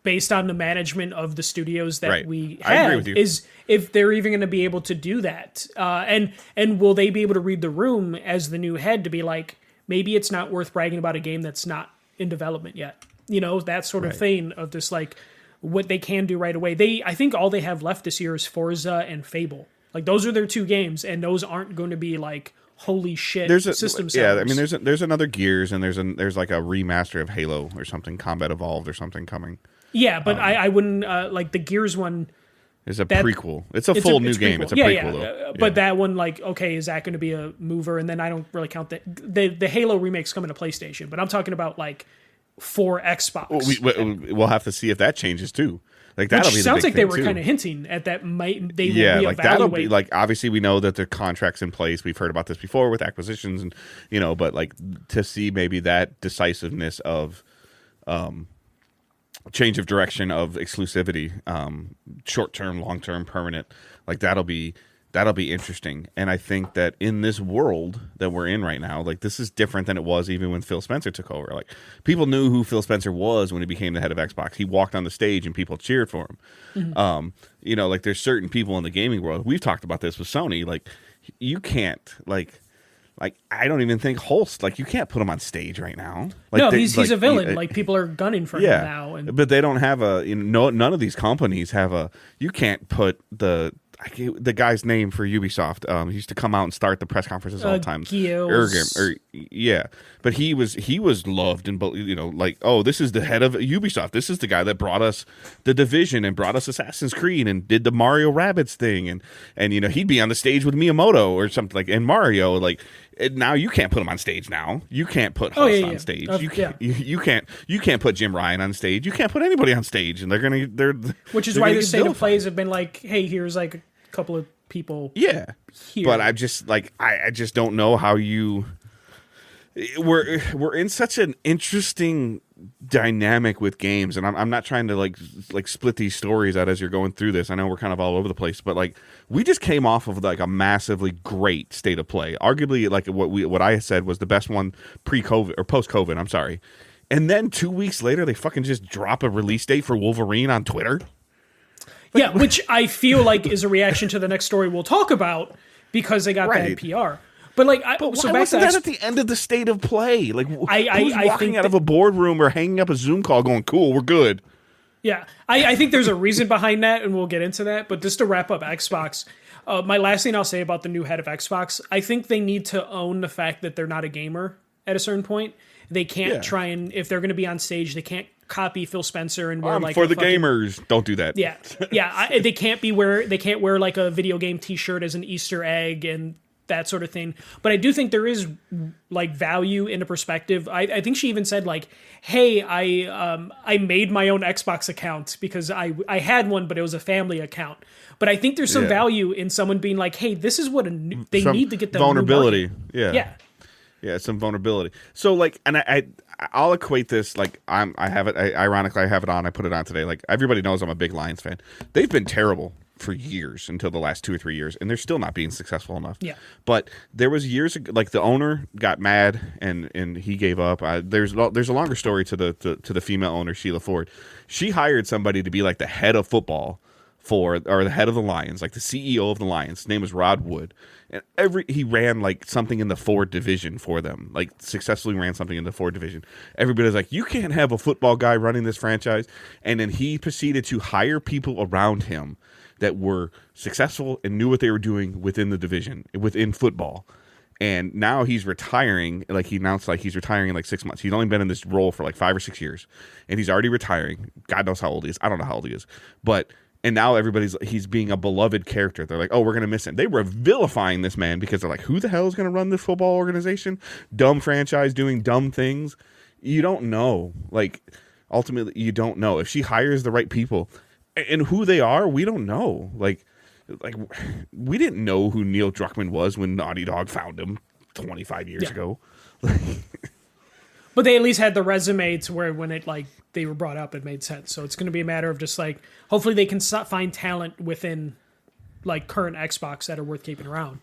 based on the management of the studios that we have, is if they're even going to be able to do that, and will they be able to read the room as the new head to be like, maybe it's not worth bragging about a game that's not in development yet. You know, that sort of thing of just like what they can do right away. I think all they have left this year is Forza and Fable. Like those are their 2 games, and those aren't going to be like holy shit system sellers. Yeah, I mean there's another Gears, and there's like a remaster of Halo or something, Combat Evolved or something coming. Yeah, but I wouldn't like the Gears one. It's a prequel. It's a full new game. It's a prequel though. But that one, like, okay, is that going to be a mover? And then I don't really count that. The Halo remakes coming to PlayStation, but I'm talking about like for Xbox. We'll have to see if that changes too. Like that'll Which be the sounds big like they thing, were too. kind of hinting at that they Yeah, will like that'll be reevaluate. like, obviously we know that the contract's in place. We've heard about this before with acquisitions, and but like to see maybe that decisiveness of change of direction of exclusivity, short term, long term, permanent, like that'll be interesting. And I think that in this world that we're in right now, like this is different than it was even when Phil Spencer took over. Like people knew who Phil Spencer was when he became the head of Xbox. He walked on the stage and people cheered for him. Like there's certain people in the gaming world. We've talked about this with Sony. Like you can't like I don't even think Holst, like you can't put him on stage right now. Like no, he's a villain. Like people are gunning for him now. But they don't have none of these companies have you can't put the guy's name for Ubisoft. He used to come out and start the press conferences all the time. But he was loved and like, oh, this is the head of Ubisoft. This is the guy that brought us The Division and brought us Assassin's Creed and did the Mario Rabbids thing, and he'd be on the stage with Miyamoto or something like, and Mario like. Now you can't put him on stage. Now you can't put Holst on stage. You can't put Jim Ryan on stage. You can't put anybody on stage, and which is why the state of plays have been like, hey, here's like a couple of people. Yeah, here. But I just like I just don't know how you. We're in such an interesting dynamic with games, and I'm not trying to like split these stories out as you're going through this. I know we're kind of all over the place, but like we just came off of like a massively great state of play, arguably like what I said was the best one pre-COVID or post-COVID. I'm sorry, and then 2 weeks later they fucking just drop a release date for Wolverine on Twitter. Yeah, which I feel like is a reaction to the next story we'll talk about because they got bad PR. But like, why wasn't that at the end of the state of play? Like, who's I walking think out of a boardroom or hanging up a Zoom call, going, "Cool, we're good." Yeah, I think there's a reason behind that, and we'll get into that. But just to wrap up Xbox, my last thing I'll say about the new head of Xbox, I think they need to own the fact that they're not a gamer at a certain point. They can't try and, if they're going to be on stage, they can't copy Phil Spencer and wear like for the gamers. Don't do that. Yeah, yeah. They can't wear like a video game T-shirt as an Easter egg and that sort of thing. But I do think there is like value in a perspective. I think she even said like, hey, I made my own Xbox account because I had one, but it was a family account. But I think there's some value in someone being like, hey, this is what they need to get the vulnerability. Yeah, some vulnerability. So like, and I'll equate this like ironically I have it on. I put it on today. Like everybody knows I'm a big Lions fan. They've been terrible for years until the last 2 or 3 years, and they're still not being successful enough. Yeah. But there was years ago, like the owner got mad and he gave up. There's a longer story to the female owner, Sheila Ford. She hired somebody to be like the head of football or the head of the Lions, like the CEO of the Lions. His name was Rod Wood. And he ran like something in the Ford division for them, like successfully ran something in the Ford division. Everybody was like, you can't have a football guy running this franchise. And then he proceeded to hire people around him that were successful and knew what they were doing within the division, within football. And now he's retiring. Like he announced, like he's retiring in like 6 months. He's only been in this role for like 5 or 6 years, and he's already retiring. God knows how old he is. I don't know how old he is, and now he's being a beloved character. They're like, oh, we're gonna miss him. They were vilifying this man because they're like, who the hell is gonna run this football organization? Dumb franchise doing dumb things. You don't know. Like ultimately, you don't know if she hires the right people. And who they are, we don't know. Like we didn't know who Neil Druckmann was when Naughty Dog found him 25 years ago. But they at least had the resume to where when it like they were brought up, it made sense. So it's going to be a matter of just like hopefully they can find talent within like current Xbox that are worth keeping around,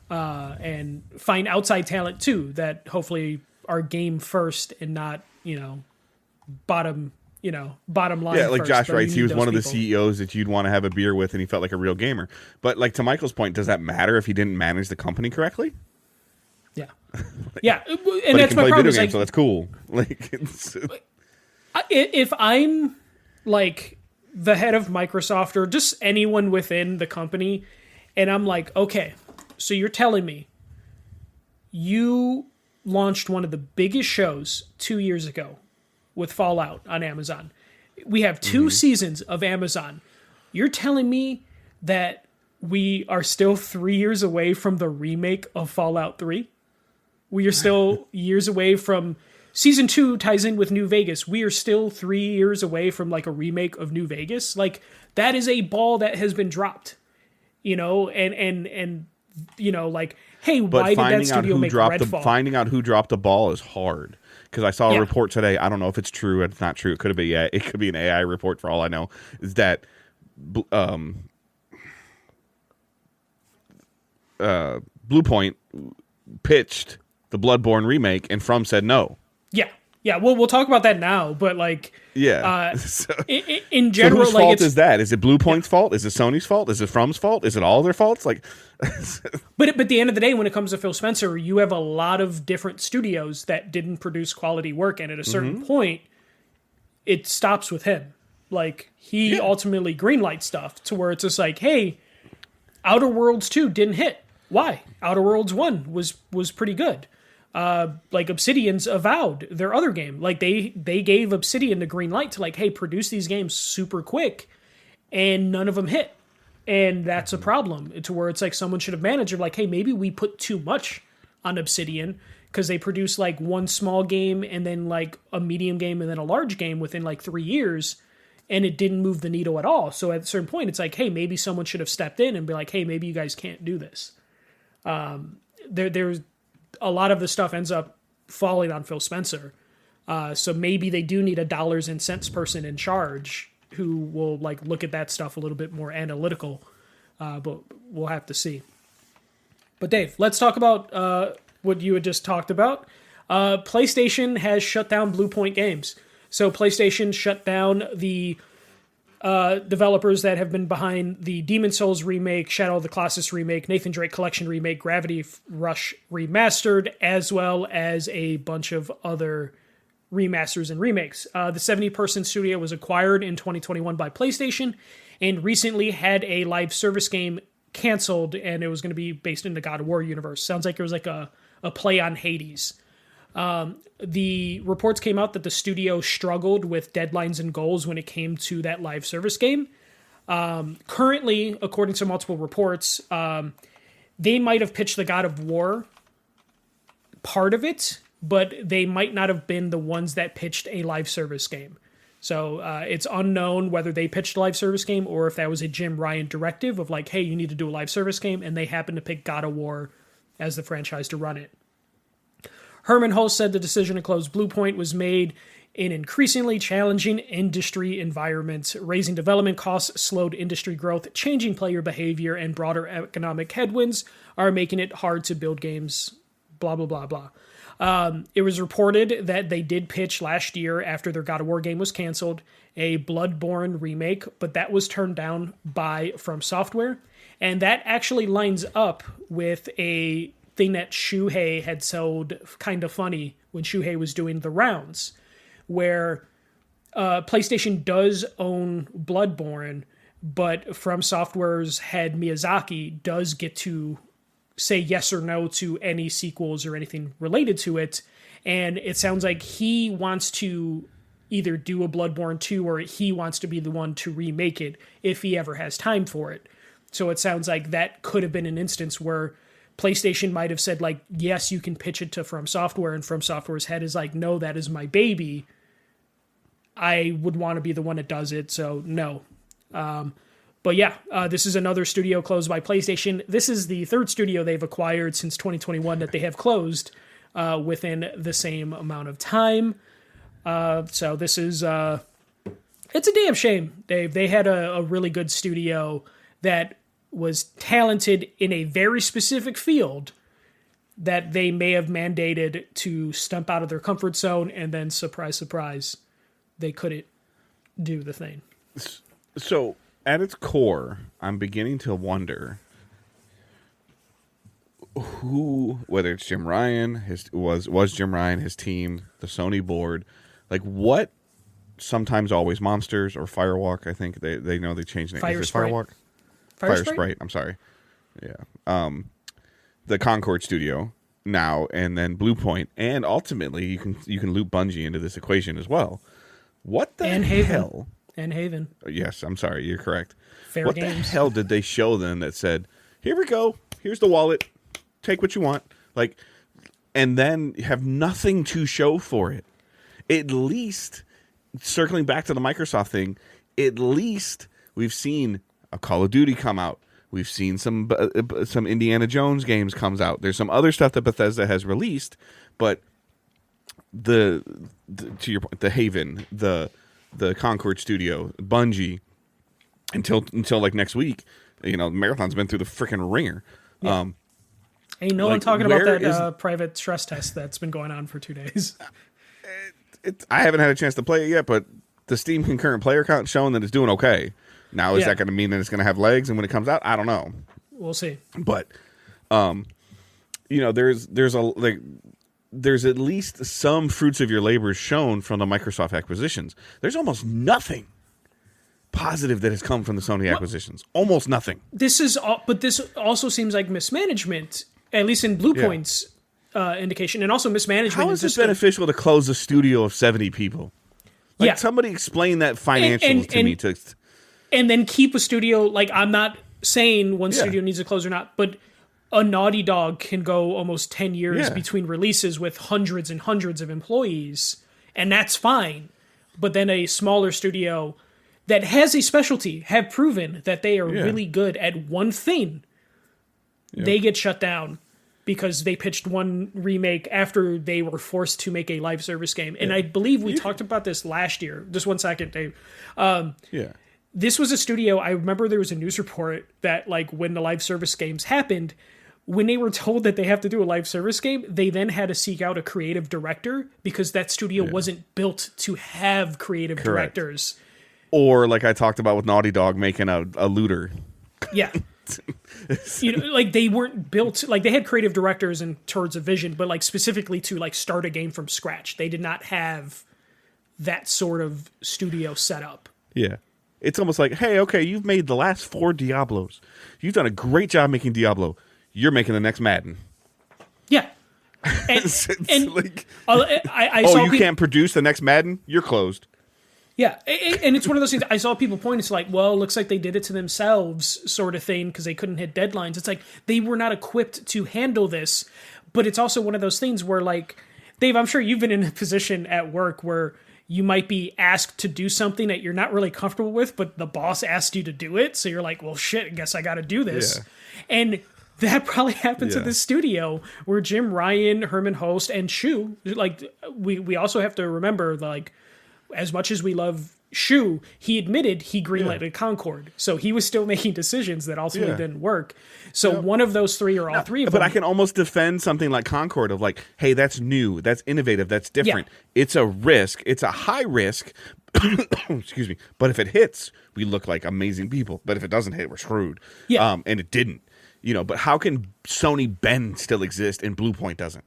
and find outside talent too that hopefully are game first and not bottom line. Yeah, like first, Josh writes, he was one of the people. CEOs that you'd want to have a beer with, and he felt like a real gamer. But like to Michael's point, does that matter if he didn't manage the company correctly? Yeah, yeah, and but that's he can my play problem. video Is, games, like, so that's cool. Like, if I'm like the head of Microsoft or just anyone within the company, and I'm like, okay, so you're telling me you launched one of the biggest shows 2 years ago with Fallout on Amazon. We have 2 seasons of Amazon. You're telling me that we are still 3 years away from the remake of Fallout 3? We are still years away from Season 2 ties in with New Vegas. We are still 3 years away from like a remake of New Vegas. Like that is a ball that has been dropped, you know, and you know, like, hey, But why did that studio make Redfall? Finding out who dropped the ball is hard. Because I saw a report today. I don't know if it's true. It's not true. It could be. It could be an AI report for all I know. Is that Bluepoint pitched the Bloodborne remake, and From said no. Yeah. Well, we'll talk about that now. But like, in general, so whose like, fault is that? Is it Bluepoint's fault? Is it Sony's fault? Is it From's fault? Is it all their faults? Like, but at the end of the day, when it comes to Phil Spencer, you have a lot of different studios that didn't produce quality work, and at a certain point, it stops with him. Like he ultimately greenlights stuff to where it's just like, hey, Outer Worlds 2 didn't hit. Why? Outer Worlds 1 was pretty good. Like Obsidian's Avowed, their other game. Like they gave Obsidian the green light to like, hey, produce these games super quick, and none of them hit. And that's a problem to where it's like someone should have managed like, hey, maybe we put too much on Obsidian because they produce like one small game and then like a medium game and then a large game within like 3 years, and it didn't move the needle at all. So at a certain point, it's like, hey, maybe someone should have stepped in and be like, hey, maybe you guys can't do this. There's a lot of the stuff ends up falling on Phil Spencer. So maybe they do need a dollars and cents person in charge who will like look at that stuff a little bit more analytical. But we'll have to see. But Dave, let's talk about what you had just talked about. PlayStation has shut down Bluepoint Games. So PlayStation shut down the developers that have been behind the Demon's Souls remake, Shadow of the Colossus remake, Nathan Drake Collection remake, Gravity Rush remastered, as well as a bunch of other remasters and remakes. The 70-person studio was acquired in 2021 by PlayStation and recently had a live service game canceled, and it was going to be based in the God of War universe. Sounds like it was like a play on Hades. The reports came out that the studio struggled with deadlines and goals when it came to that live service game. Currently, according to multiple reports, they might have pitched the God of War part of it, but they might not have been the ones that pitched a live service game. So it's unknown whether they pitched a live service game or if that was a Jim Ryan directive of like, hey, you need to do a live service game, and they happened to pick God of War as the franchise to run it. Herman Hulse said the decision to close Bluepoint was made in increasingly challenging industry environments. Raising development costs slowed industry growth, changing player behavior, and broader economic headwinds are making it hard to build games, blah, blah, blah, blah. It was reported that they did pitch last year, after their God of War game was canceled, a Bloodborne remake, but that was turned down by From Software. And that actually lines up with a thing that Shuhei had sold kind of funny when Shuhei was doing the rounds, where PlayStation does own Bloodborne, but From Software's head Miyazaki does get to say yes or no to any sequels or anything related to it, and it sounds like he wants to either do a Bloodborne 2 or he wants to be the one to remake it if he ever has time for it. So it sounds like that could have been an instance where PlayStation might have said, like, yes, you can pitch it to From Software, and From Software's head is like, no, that is my baby. I would want to be the one that does it, so no. But yeah, this is another studio closed by PlayStation. This is the third studio they've acquired since 2021 that they have closed within the same amount of time. So this is, it's a damn shame, Dave. They had a really good studio that was talented in a very specific field that they may have mandated to stump out of their comfort zone, and then surprise, surprise, they couldn't do the thing. So at its core, I'm beginning to wonder who, whether it's Jim Ryan, was Jim Ryan, his team, the Sony board, like what, sometimes always Monsters or Firewalk, I think they know they changed names. Fire Sprite. Firewalk? Fire Sprite, I'm sorry. Yeah. The Concord studio now, and then Bluepoint, and ultimately you can loop Bungie into this equation as well. What the hell? And Haven. Yes, I'm sorry, you're correct. What the hell did they show them that said, here we go, here's the wallet, take what you want? Like, and then have nothing to show for it. At least, circling back to the Microsoft thing, at least we've seen a Call of Duty come out. We've seen some Indiana Jones games comes out. There's some other stuff that Bethesda has released, but to your point, the Haven, the Concord Studio, Bungie, until like next week, Marathon's been through the freaking ringer. Yeah. Ain't no one talking about that private stress test that's been going on for 2 days. I haven't had a chance to play it yet, but the Steam concurrent player count showing that it's doing okay. Now, is that going to mean that it's going to have legs? And when it comes out, I don't know. We'll see. But, there's at least some fruits of your labor shown from the Microsoft acquisitions. There's almost nothing positive that has come from the Sony acquisitions. Almost nothing. But this also seems like mismanagement, at least in Bluepoint's indication, and also mismanagement. How is it beneficial to close a studio of 70 people? Somebody explain that financials to me. And then keep a studio, like, I'm not saying one studio needs to close or not, but a Naughty Dog can go almost 10 years between releases with hundreds and hundreds of employees, and that's fine. But then a smaller studio that has a specialty have proven that they are really good at one thing. They get shut down because they pitched one remake after they were forced to make a live service game. And I believe we talked about this last year. Just 1 second, Dave. This was a studio, I remember there was a news report that, like, when the live service games happened, when they were told that they have to do a live service game, they then had to seek out a creative director because that studio wasn't built to have creative directors. Or, like I talked about with Naughty Dog, making a looter. Yeah. Like, they weren't built, like, they had creative directors and towards a vision, but, like, specifically to, like, start a game from scratch. They did not have that sort of studio set up. Yeah. It's almost like, hey, okay, you've made the last 4 Diablos. You've done a great job making Diablo. You're making the next Madden. Yeah. And, I saw you can't produce the next Madden? You're closed. Yeah, and it's one of those things I saw people point. It's like, well, it looks like they did it to themselves sort of thing because they couldn't hit deadlines. It's like they were not equipped to handle this. But it's also one of those things where, like, Dave, I'm sure you've been in a position at work where you might be asked to do something that you're not really comfortable with, but the boss asked you to do it. So you're like, well, shit, I guess I got to do this. Yeah. And that probably happened to this studio where Jim Ryan, Herman Host, and Shu, like, we also have to remember, like, as much as we love Shu, he admitted he greenlighted Concord. So he was still making decisions that ultimately didn't work. So one of those three or all three of them. But I can almost defend something like Concord of like, hey, that's new, that's innovative, that's different. Yeah. It's a risk. It's a high risk. Excuse me. But if it hits, we look like amazing people. But if it doesn't hit, we're screwed. Yeah. And it didn't. But how can Sony Bend still exist and Bluepoint doesn't?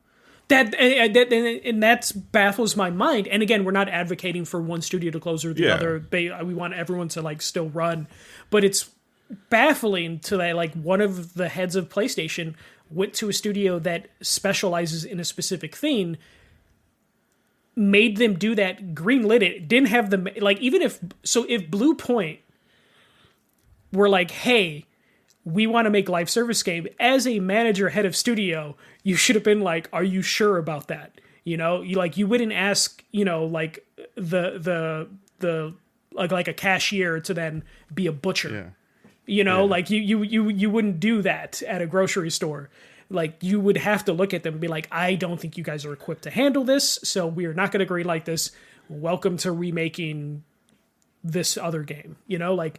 That baffles my mind. And again, we're not advocating for one studio to close or the other. We want everyone to, like, still run. But it's baffling to that, like, one of the heads of PlayStation went to a studio that specializes in a specific thing, made them do that, greenlit it, didn't have them, like, if Bluepoint were like, hey, we want to make live service game, as a manager, head of studio, you should have been like, are you sure about that? You wouldn't ask, like the like a cashier to then be a butcher. Like you wouldn't do that at a grocery store. Like, you would have to look at them and be like, I don't think you guys are equipped to handle this, so we are not going to agree like this. Welcome to remaking this other game. Like,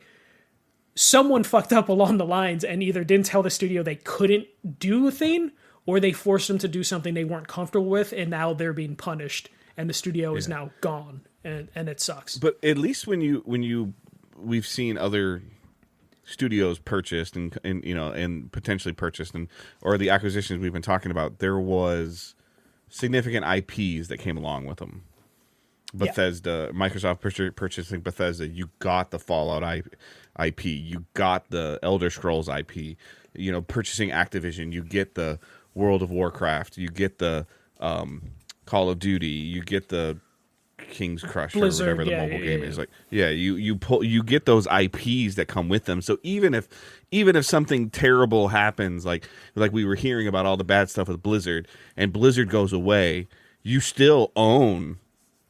someone fucked up along the lines and either didn't tell the studio they couldn't do a thing, or they forced them to do something they weren't comfortable with, and now they're being punished, and the studio is now gone, and it sucks. But at least we've seen other studios purchased and potentially purchased, or the acquisitions we've been talking about, there was significant IPs that came along with them. Bethesda, Microsoft purchasing Bethesda, you got the Fallout IP, you got the Elder Scrolls IP, purchasing Activision, you get the World of Warcraft, you get the Call of Duty, you get the King's Crush Blizzard, or whatever the mobile game is. Like, you get those IPs that come with them. So even if something terrible happens, like we were hearing about all the bad stuff with Blizzard, and Blizzard goes away, you still own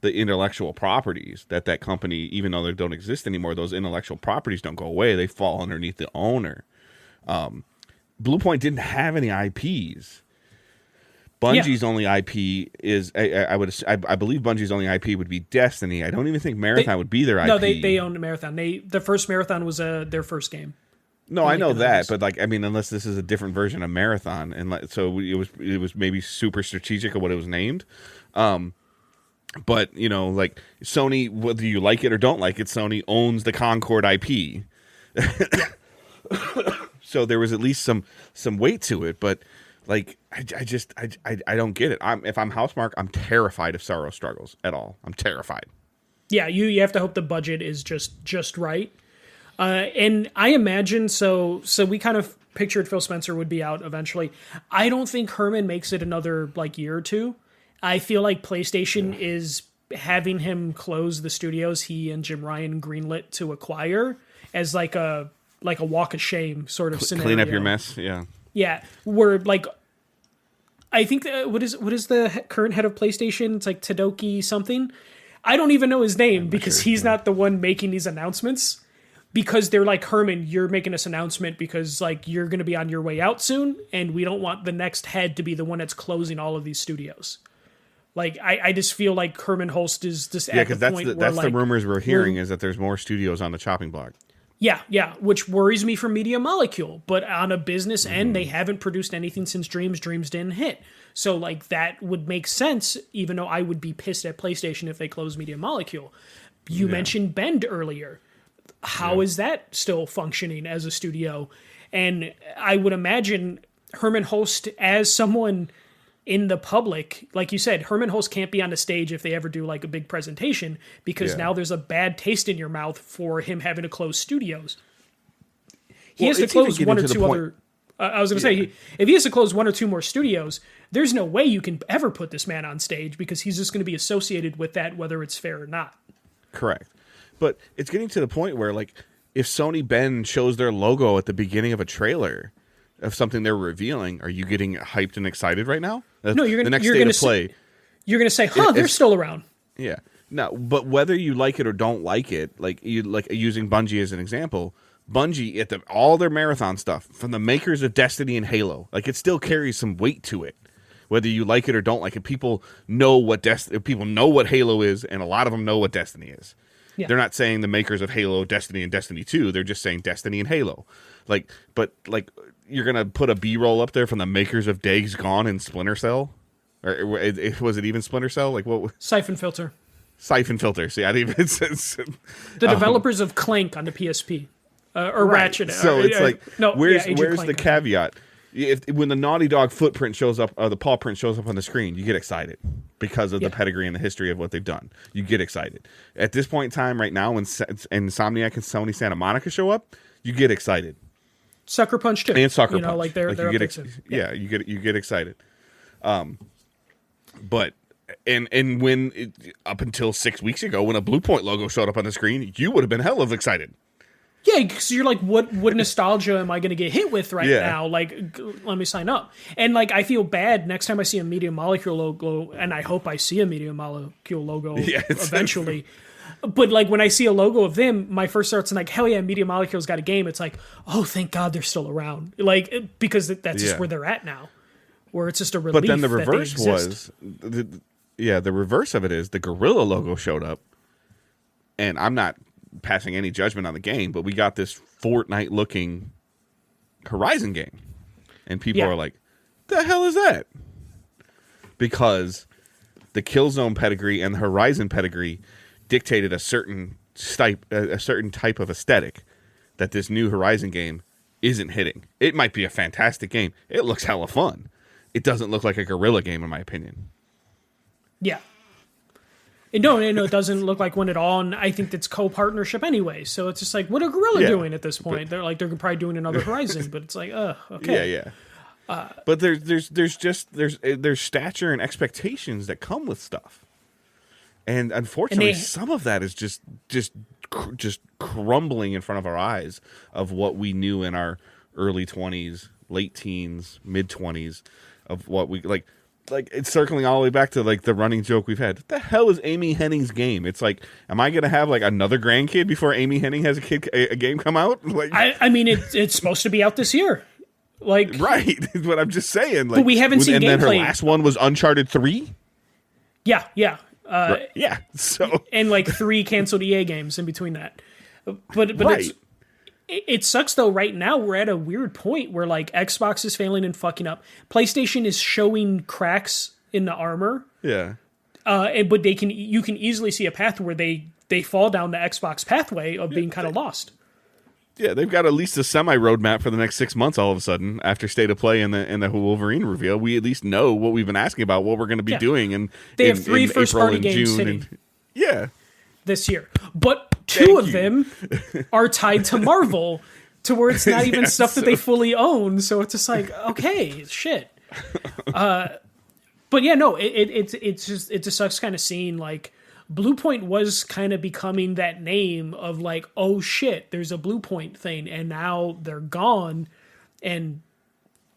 the intellectual properties that company, even though they don't exist anymore, those intellectual properties don't go away. They fall underneath the owner. Bluepoint didn't have any IPs. Bungie's only IP is I believe Bungie's only IP would be Destiny. I don't even think Marathon would be their IP. No, they owned Marathon. The first Marathon was their first game. No, I know that, but like, I mean, unless this is a different version of Marathon, and so it was maybe super strategic of what it was named. But like Sony, whether you like it or don't like it, Sony owns the Concord IP. So there was at least some weight to it, but like I don't get it. If I'm Housemarque, I'm terrified if Sorrow struggles at all. I'm terrified. Yeah, you have to hope the budget is just right. And I imagine so we kind of pictured Phil Spencer would be out eventually. I don't think Herman makes it another like year or two. I feel like PlayStation is having him close the studios he and Jim Ryan greenlit to acquire as like a walk of shame sort of scenario. Clean up your mess, yeah. Yeah, we're like, I think what is the current head of PlayStation? It's like Tadaki something. I don't even know his name because he's not the one making these announcements. Because they're like, Herman, you're making this announcement because like you're going to be on your way out soon, and we don't want the next head to be the one that's closing all of these studios. Like I just feel like Herman Holst is just at the point where that's the rumors we're hearing is that there's more studios on the chopping block. Yeah, which worries me for Media Molecule. But on a business end, they haven't produced anything since Dreams. Dreams didn't hit. So, like, that would make sense, even though I would be pissed at PlayStation if they close Media Molecule. You mentioned Bend earlier. How is that still functioning as a studio? And I would imagine Herman Holst as someone in the public, like you said, Herman Holst can't be on the stage if they ever do like a big presentation because now there's a bad taste in your mouth for him having to close studios. He has to close one or two other. I was going to say, if he has to close one or two more studios, there's no way you can ever put this man on stage because he's just going to be associated with that, whether it's fair or not. Correct. But it's getting to the point where, like, if Sony Bend shows their logo at the beginning of a trailer of something they're revealing, are you getting hyped and excited right now? No, you're going to the next state of play. You're going to say, they're still around. Yeah. No, but whether you like it or don't like it, like using Bungie as an example, Bungie at all their marathon stuff from the makers of Destiny and Halo, like it still carries some weight to it. Whether you like it or don't like it, people know what Halo is, and a lot of them know what Destiny is. Yeah. They're not saying the makers of Halo, Destiny, and Destiny 2. They're just saying Destiny and Halo. But you're gonna put a B-roll up there from the makers of Days Gone and Splinter Cell, or was it even Splinter Cell? Like what? Siphon Filter. Siphon Filter. See, I didn't even say the developers of Clank on the PSP, or right. Ratchet. So it's where's the caveat? When the Naughty Dog footprint shows up, the paw print shows up on the screen, you get excited because of the pedigree and the history of what they've done. You get excited. At this point in time, right now, when Insomniac and Sony Santa Monica show up, you get excited. Sucker Punch too, and Sucker Punch. Like they're you get excited. But when up until 6 weeks ago, when a Bluepoint logo showed up on the screen, you would have been hell of excited. Yeah, because you're like, what nostalgia am I going to get hit with now? Like, let me sign up. And like, I feel bad next time I see a Media Molecule logo, and I hope I see a Media Molecule logo eventually. But like, when I see a logo of them, my first thought's like, hell yeah, Media Molecule's got a game. It's like, oh, thank God they're still around. Like, because that's just where they're at now, where it's just a relief. But then the reverse was, the reverse of it is the Guerrilla logo showed up, and I'm not passing any judgment on the game, but we got this Fortnite looking Horizon game, and people are like, the hell is that? Because the Killzone pedigree and the Horizon pedigree dictated a certain type of aesthetic that this new Horizon game isn't hitting. It might be a fantastic game. It looks hella fun. It doesn't look like a Guerrilla game in my opinion. Yeah. No, it doesn't look like one at all, and I think that's co-partnership anyway. So it's just like, what are Guerrilla doing at this point? They're probably doing another Horizon, but it's like, okay. Yeah. But there's stature and expectations that come with stuff, And unfortunately, some of that is just crumbling in front of our eyes of what we knew in our early 20s, late teens, mid 20s, of what we like it's circling all the way back to like the running joke we've had. What the hell is Amy Hennig's game? It's like, am I going to have like another grandkid before Amy Hennig has a game come out? Like, I mean, it's supposed to be out this year. Like, right. But I'm just saying, like, but we haven't seen gameplay. And then her last one was Uncharted 3. Yeah. Right. Yeah. So, and like 3 canceled EA games in between that. But right. It sucks though. Right now we're at a weird point where like Xbox is failing and fucking up. PlayStation is showing cracks in the armor. Yeah. But you can easily see a path where they fall down the Xbox pathway of being kind of lost. Yeah, they've got at least a semi roadmap for the next 6 months. All of a sudden, after State of Play and the Wolverine reveal, we at least know what we've been asking about, what we're going to be doing, and they have 3 first-party games June, hitting. Yeah, this year, but 2 of them are tied to Marvel, to where it's not even stuff that they fully own. So it's just like, okay, shit. But yeah, no, it just sucks kind of seeing like Bluepoint was kind of becoming that name of like, oh shit, there's a Bluepoint thing, and now they're gone, and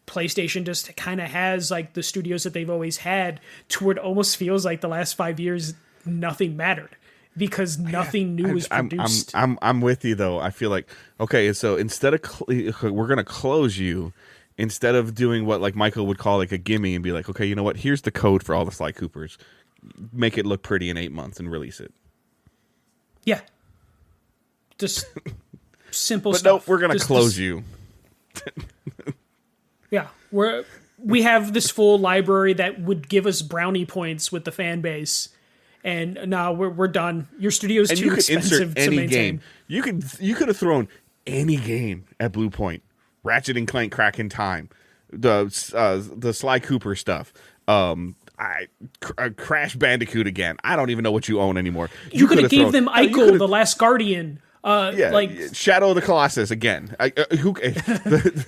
PlayStation just kind of has like the studios that they've always had, to where it almost feels like the last 5 years nothing mattered because nothing new was produced. I'm with you though. I feel like, okay, so instead of we're gonna close you, instead of doing what like Michael would call like a gimme and be like, okay, you know what? Here's the code for all the Sly Coopers. Make it look pretty in 8 months and release it. Yeah. Just simple but stuff. But no, we're going to close you. Yeah. We have this full library that would give us brownie points with the fan base. And now we're done. Your studio's too expensive to maintain. Game. You could have thrown any game at Bluepoint. Ratchet and Clank Crack in Time. The Sly Cooper stuff. Crash Bandicoot again. I don't even know what you own anymore. You could have gave them Eichel, The Last Guardian. Like Shadow of the Colossus again. The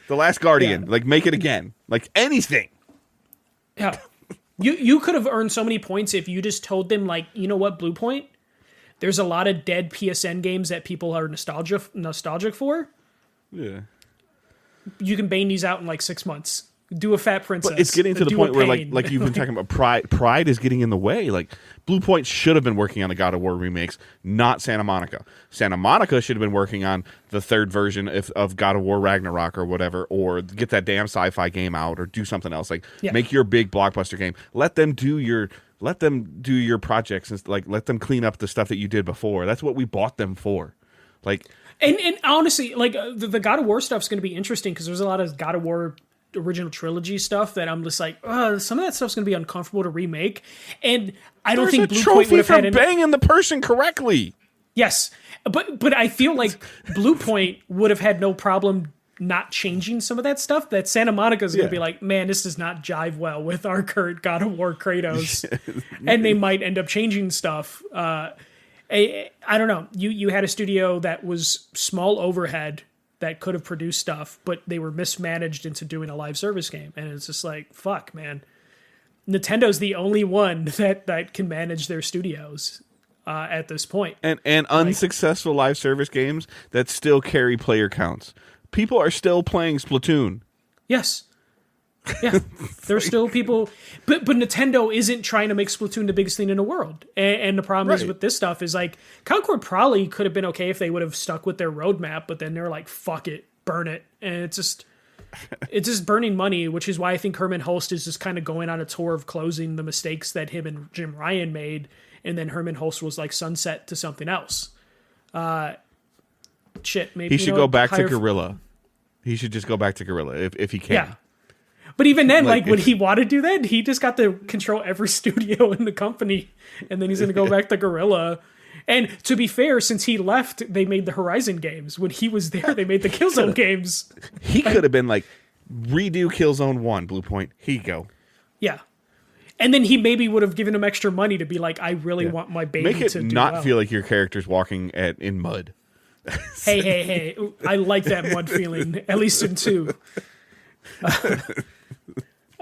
Last Guardian. Yeah. Like make it again. Like anything. Yeah. You could have earned so many points if you just told them like, you know what, Bluepoint? There's a lot of dead PSN games that people are nostalgic for. Yeah. You can bang these out in like 6 months. Do a Fat Princess. But it's getting to the point where, like you've been talking about, pride is getting in the way. Like, Bluepoint should have been working on the God of War remakes, not Santa Monica. Santa Monica should have been working on the 3rd version of God of War Ragnarok or whatever, or get that damn sci-fi game out, or do something else. Like, make your big blockbuster game. Let them do your projects, and like let them clean up the stuff that you did before. That's what we bought them for. Like, and honestly, like the God of War stuff's going to be interesting because there's a lot of God of War original trilogy stuff that I'm just like, some of that stuff's gonna be uncomfortable to remake, and I don't think Bluepoint would have had banging the person correctly. Yes, but I feel like Bluepoint would have had no problem not changing some of that stuff. That Santa Monica's gonna be like, man, this does not jive well with our current God of War Kratos, and they might end up changing stuff. I don't know. You had a studio that was small overhead that could have produced stuff, but they were mismanaged into doing a live service game. And it's just like, fuck, man. Nintendo's the only one that can manage their studios at this point. And unsuccessful live service games that still carry player counts. People are still playing Splatoon. Yes. Yeah. There's still people... But Nintendo isn't trying to make Splatoon the biggest thing in the world. And the problem is with this stuff is like, Concord probably could have been okay if they would have stuck with their roadmap, but then they're like, fuck it, burn it. And it's just burning money, which is why I think Herman Hulst is just kind of going on a tour of closing the mistakes that him and Jim Ryan made, and then Herman Hulst was like sunset to something else. Maybe he should go back to Guerrilla. He should just go back to Guerrilla if he can. Yeah. But even then, like when he wanted to do that, he just got to control every studio in the company, and then he's going to go back to Guerrilla. And to be fair, since he left, they made the Horizon games. When he was there, they made the Killzone games. He could have been like, redo Killzone 1, Bluepoint. Here you go. Yeah. And then he maybe would have given him extra money to be like, I really want my baby to do not well. Feel like your character's walking in mud. Hey. I like that mud feeling, at least in 2.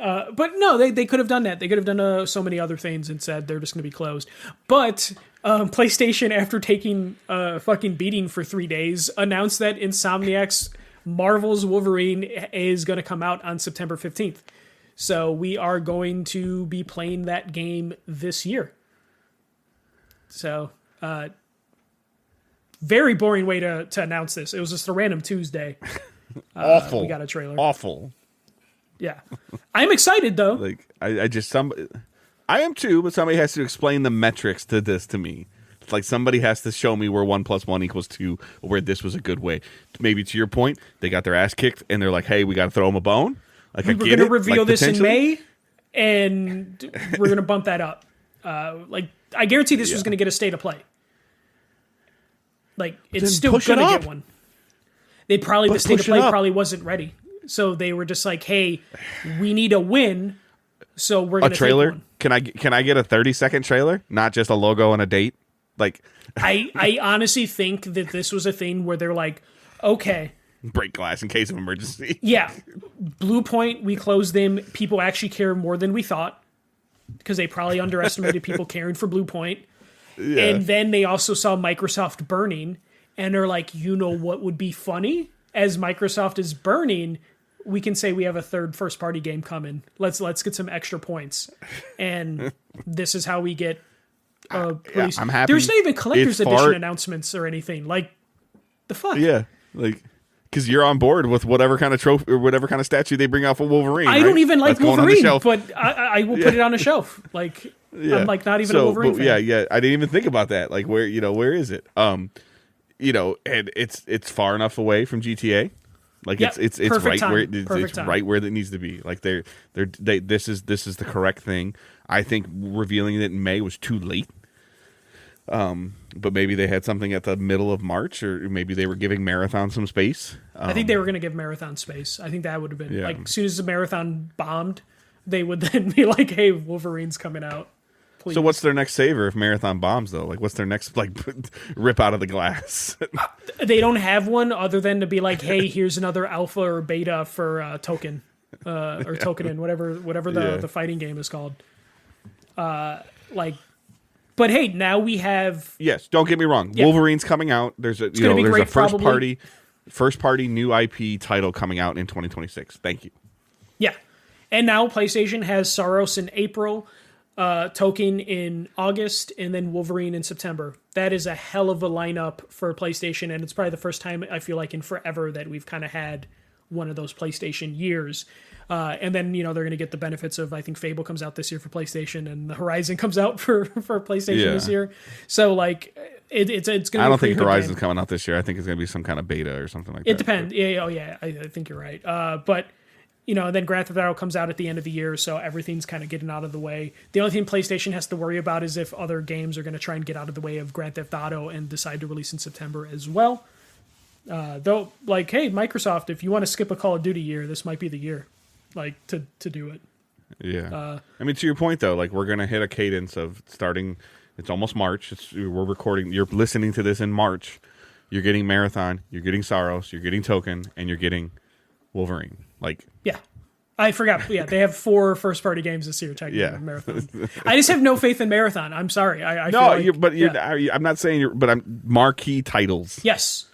But no, they could have done that. They could have done so many other things and said they're just going to be closed. But PlayStation, after taking a fucking beating for 3 days, announced that Insomniac's Marvel's Wolverine is going to come out on September 15th. So we are going to be playing that game this year. So, very boring way to announce this. It was just a random Tuesday. Awful. We got a trailer. Awful. Yeah. I'm excited, though. Like, I am too, but somebody has to explain the metrics to this to me. It's like somebody has to show me where 1 + 1 = 2, or where this was a good way. Maybe to your point, they got their ass kicked, and they're like, hey, we got to throw them a bone. Like, we were going to reveal this in May, and we're going to bump that up. I guarantee this was going to get a state of play. Like, it's still going to get one. The state of play probably wasn't ready. So they were just like, hey, we need a win, so we're going to take one. Can I get a 30-second trailer? Not just a logo and a date? Like, I honestly think that this was a thing where they're like, okay, break glass in case of emergency. Yeah. Blue Point, we closed them. People actually care more than we thought, because they probably underestimated people caring for Blue Point. Yeah. And then they also saw Microsoft burning, and they're like, you know what would be funny? As Microsoft is burning, we can say we have a third first-party game coming. Let's get some extra points. And this is how we get release. I'm happy. There's not even collector's edition announcements or anything. Like, the fuck? Yeah, like, because you're on board with whatever kind of trophy or whatever kind of statue they bring out for Wolverine. I don't even like Wolverine, but I will put it on a shelf. Like, I'm like not even a Wolverine fan. Yeah. I didn't even think about that. Like, where is it? And it's far enough away from GTA. Like, it's right time. Right where it needs to be. Like, this is the correct thing. I think revealing it in May was too late. But maybe they had something at the middle of March, or maybe they were giving Marathon some space. I think they were going to give Marathon space. I think that would have been like, as soon as the Marathon bombed, they would then be like, hey, Wolverine's coming out. Please. So what's their next saver if Marathon bombs, though? Like, what's their next, like, rip out of the glass? They don't have one other than to be like, hey, here's another alpha or beta for Token, or Tokenin, whatever the fighting game is called. But hey, now we have. Yes, don't get me wrong. Yeah. Wolverine's coming out. There's a first party new IP title coming out in 2026. Thank you. Yeah, and now PlayStation has Saros in April, Token in August, and then Wolverine in September. That is a hell of a lineup for PlayStation, and it's probably the first time I feel like in forever that we've kind of had one of those PlayStation years. And then, they're going to get the benefits of, I think Fable comes out this year for PlayStation, and the Horizon comes out for PlayStation this year. So, like, it's going to be I don't think Horizon's coming out this year. I think it's going to be some kind of beta or something like that. It depends. Yeah. I think you're right. But, then Grand Theft Auto comes out at the end of the year, so everything's kind of getting out of the way. The only thing PlayStation has to worry about is if other games are going to try and get out of the way of Grand Theft Auto and decide to release in September as well. Though, like, hey, Microsoft, if you want to skip a Call of Duty year, this might be the year. Like, to do it. Yeah. I mean, to your point, though, like, we're going to hit a cadence of starting, it's almost March. We're recording, you're listening to this in March. You're getting Marathon, you're getting Saros, you're getting Token, and you're getting Wolverine. Like, yeah. I forgot. Yeah, they have 4 first-party games this year, technically, Marathon. I just have no faith in Marathon. I'm sorry. I'm not saying I'm marquee titles. Yes.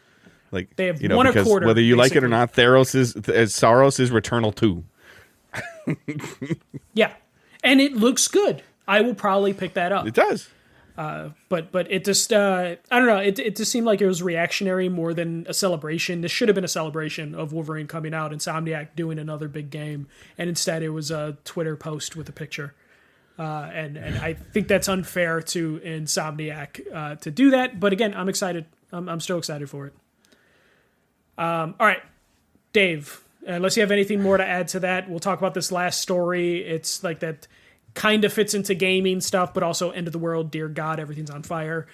Like, they have one a quarter. Whether you like it or not, Saros is Returnal 2. Yeah, and it looks good. I will probably pick that up. It does. But it just I don't know. It just seemed like it was reactionary more than a celebration. This should have been a celebration of Wolverine coming out, Insomniac doing another big game, and instead it was a Twitter post with a picture. And I think that's unfair to Insomniac to do that. But again, I'm excited. I'm still excited for it. All right, Dave. Unless you have anything more to add to that, we'll talk about this last story. It's like that kind of fits into gaming stuff, but also end of the world. Dear God, everything's on fire.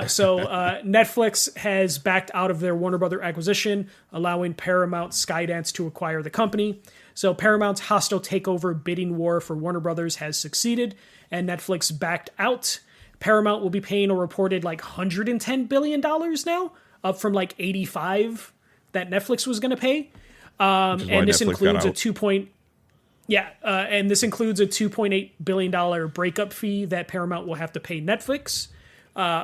So Netflix has backed out of their Warner Brother acquisition, allowing Paramount Skydance to acquire the company. So Paramount's hostile takeover bidding war for Warner Brothers has succeeded, and Netflix backed out. Paramount will be paying a reported like $110 billion now, up from like 85 that Netflix was going to pay. And this includes a Yeah, and this includes a $2.8 billion breakup fee that Paramount will have to pay Netflix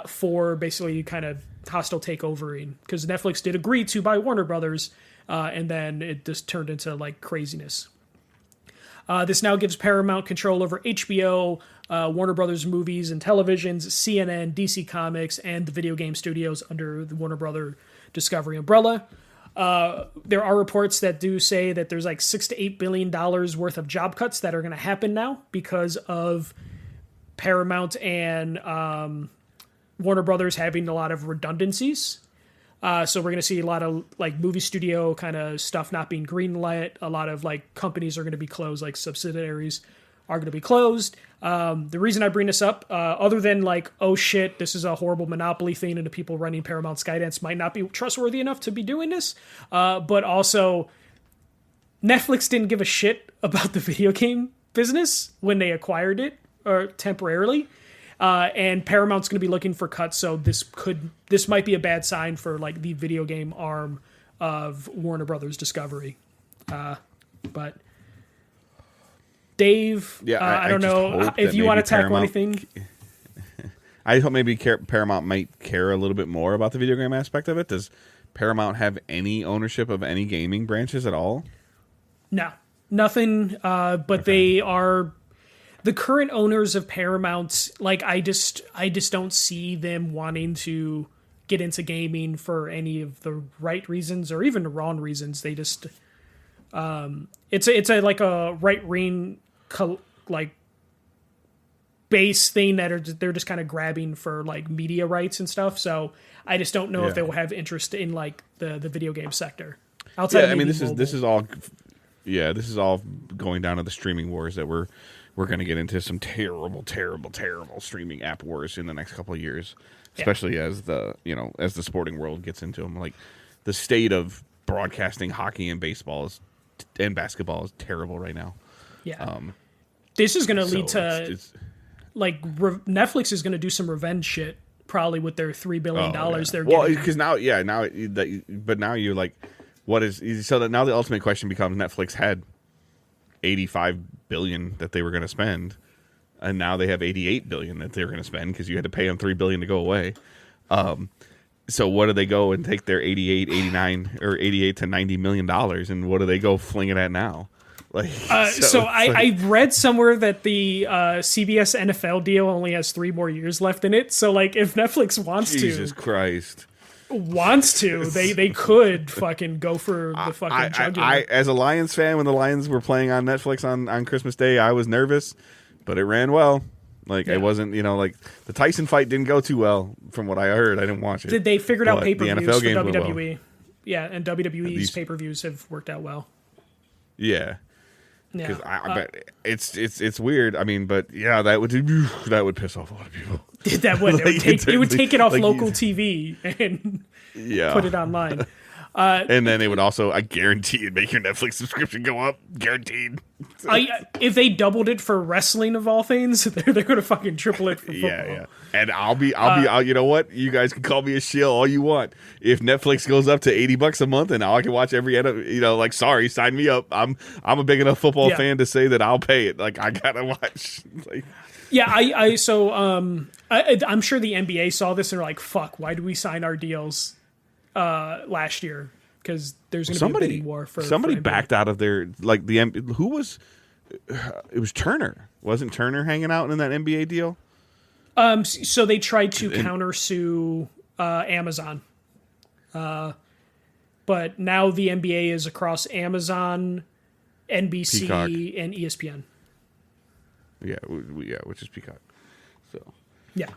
for basically kind of hostile takeover, because Netflix did agree to buy Warner Brothers, and then it just turned into like craziness. This now gives Paramount control over HBO, Warner Brothers movies and televisions, CNN, DC Comics, and the video game studios under the Warner Brother Discovery umbrella. There are reports that do say that there's like $6 to $8 billion worth of job cuts that are going to happen now because of Paramount and Warner Brothers having a lot of redundancies. So we're going to see a lot of like movie studio kind of stuff not being greenlit. A lot of like companies are going to be closed, like subsidiaries are going to be closed. The reason I bring this up, other than like, oh shit, this is a horrible monopoly thing and the people running Paramount Skydance might not be trustworthy enough to be doing this, but also Netflix didn't give a shit about the video game business when they acquired it, or temporarily. And Paramount's going to be looking for cuts, so this might be a bad sign for like the video game arm of Warner Brothers Discovery. But Dave, I don't know if you want to tackle anything. I hope maybe Paramount might care a little bit more about the video game aspect of it. Does Paramount have any ownership of any gaming branches at all? No, nothing. But okay. They are the current owners of Paramount. Like, I just don't see them wanting to get into gaming for any of the right reasons or even the wrong reasons. They just, it's a like a right wing like base thing that they're just kind of grabbing for like media rights and stuff. So I just don't know if they will have interest in like the video game sector. Outside of this is all going down to the streaming wars that we're going to get into some terrible streaming app wars in the next couple of years, especially as the sporting world gets into them. Like the state of broadcasting hockey and baseball and basketball is terrible right now. Yeah. This is going to lead to Netflix is going to do some revenge shit probably with their $3 billion they're getting. Well, because now you're like, what is, so that now the ultimate question becomes Netflix had $85 billion that they were going to spend, and now they have $88 billion that they're going to spend because you had to pay them $3 billion to go away. So what do they go and take their 88 to $90 million, and what do they go fling it at now? Like, I read somewhere that the CBS NFL deal only has 3 more years left in it. So like, if Netflix Jesus Christ wants to, they could fucking go for the fucking jugular. I as a Lions fan, when the Lions were playing on Netflix on Christmas Day, I was nervous, but it ran well. Like, I wasn't, like the Tyson fight didn't go too well from what I heard. I didn't watch it. Did they figured out pay-per-views the NFL for games WWE? well. Yeah, and WWE's pay-per-views have worked out well. Yeah. Because I bet it's weird. I mean, but yeah, that would piss off a lot of people. That would. It would take it off local TV and put it online. And then it would also, I guarantee, it'd make your Netflix subscription go up. Guaranteed. If they doubled it for wrestling of all things, they're going to fucking triple it for football. Yeah. And I'll be, you know what? You guys can call me a shill all you want. If Netflix goes up to $80 a month and I can watch every, sorry, sign me up. I'm a big enough football fan to say that I'll pay it. Like, I gotta watch. Like, yeah, I'm sure the NBA saw this and they're like, fuck, why do we sign our deals last year? Because there's going to be a bidding war for somebody for backed out of their, like, who was, it was Turner. Wasn't Turner hanging out in that NBA deal? So they tried to countersue Amazon. But now the NBA is across Amazon, NBC, Peacock, and ESPN. Yeah, which is Peacock. So yeah,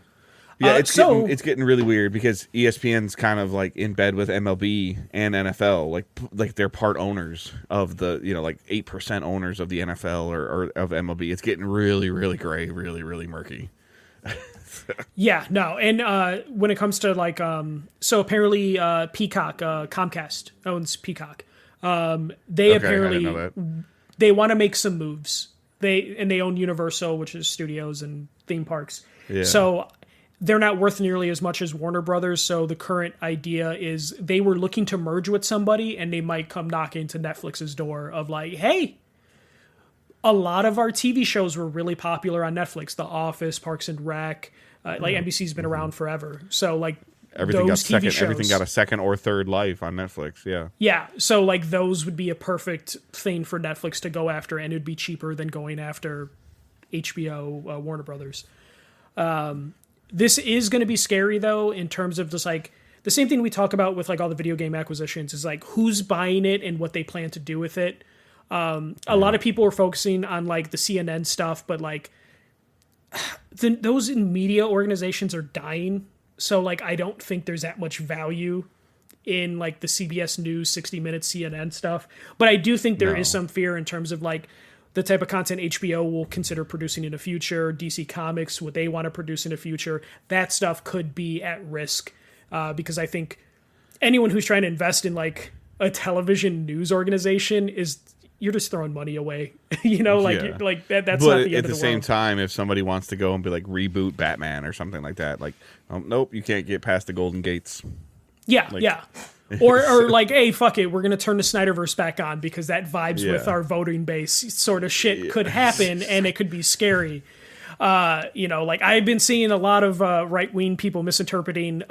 it's getting really weird because ESPN's kind of like in bed with MLB and NFL, like they're part owners of the 8% owners of the NFL or of MLB. It's getting really, really gray, really, really murky. Yeah, no, and when it comes to like, so apparently Peacock, Comcast owns Peacock. They apparently they want to make some moves. They own Universal, which is studios and theme parks. Yeah. So they're not worth nearly as much as Warner Brothers. So the current idea is they were looking to merge with somebody, and they might come knocking to Netflix's door of like, hey, a lot of our TV shows were really popular on Netflix. The Office, Parks and Rec, like NBC's been around forever. So like Everything those got TV shows, everything got a second or third life on Netflix. Yeah. Yeah, so like those would be a perfect thing for Netflix to go after, and it would be cheaper than going after HBO, Warner Brothers. This is going to be scary though, in terms of just like the same thing we talk about with like all the video game acquisitions is like who's buying it and what they plan to do with it. A lot of people are focusing on like the CNN stuff, but like those media organizations are dying. So like I don't think there's that much value in like the CBS News, 60 Minutes, CNN stuff. But I do think there is some fear in terms of like the type of content HBO will consider producing in the future, DC Comics, what they want to produce in the future. That stuff could be at risk because I think anyone who's trying to invest in like a television news organization you're just throwing money away, you know, like that's but not the end of the world. At the same time, if somebody wants to go and be like reboot Batman or something like that, like nope, you can't get past the Golden Gates. Yeah, like, yeah. Or like, hey, fuck it, we're gonna turn the Snyderverse back on because that vibes with our voting base. Sort of shit could happen, and it could be scary. You know, like I've been seeing a lot of right-wing people misinterpreting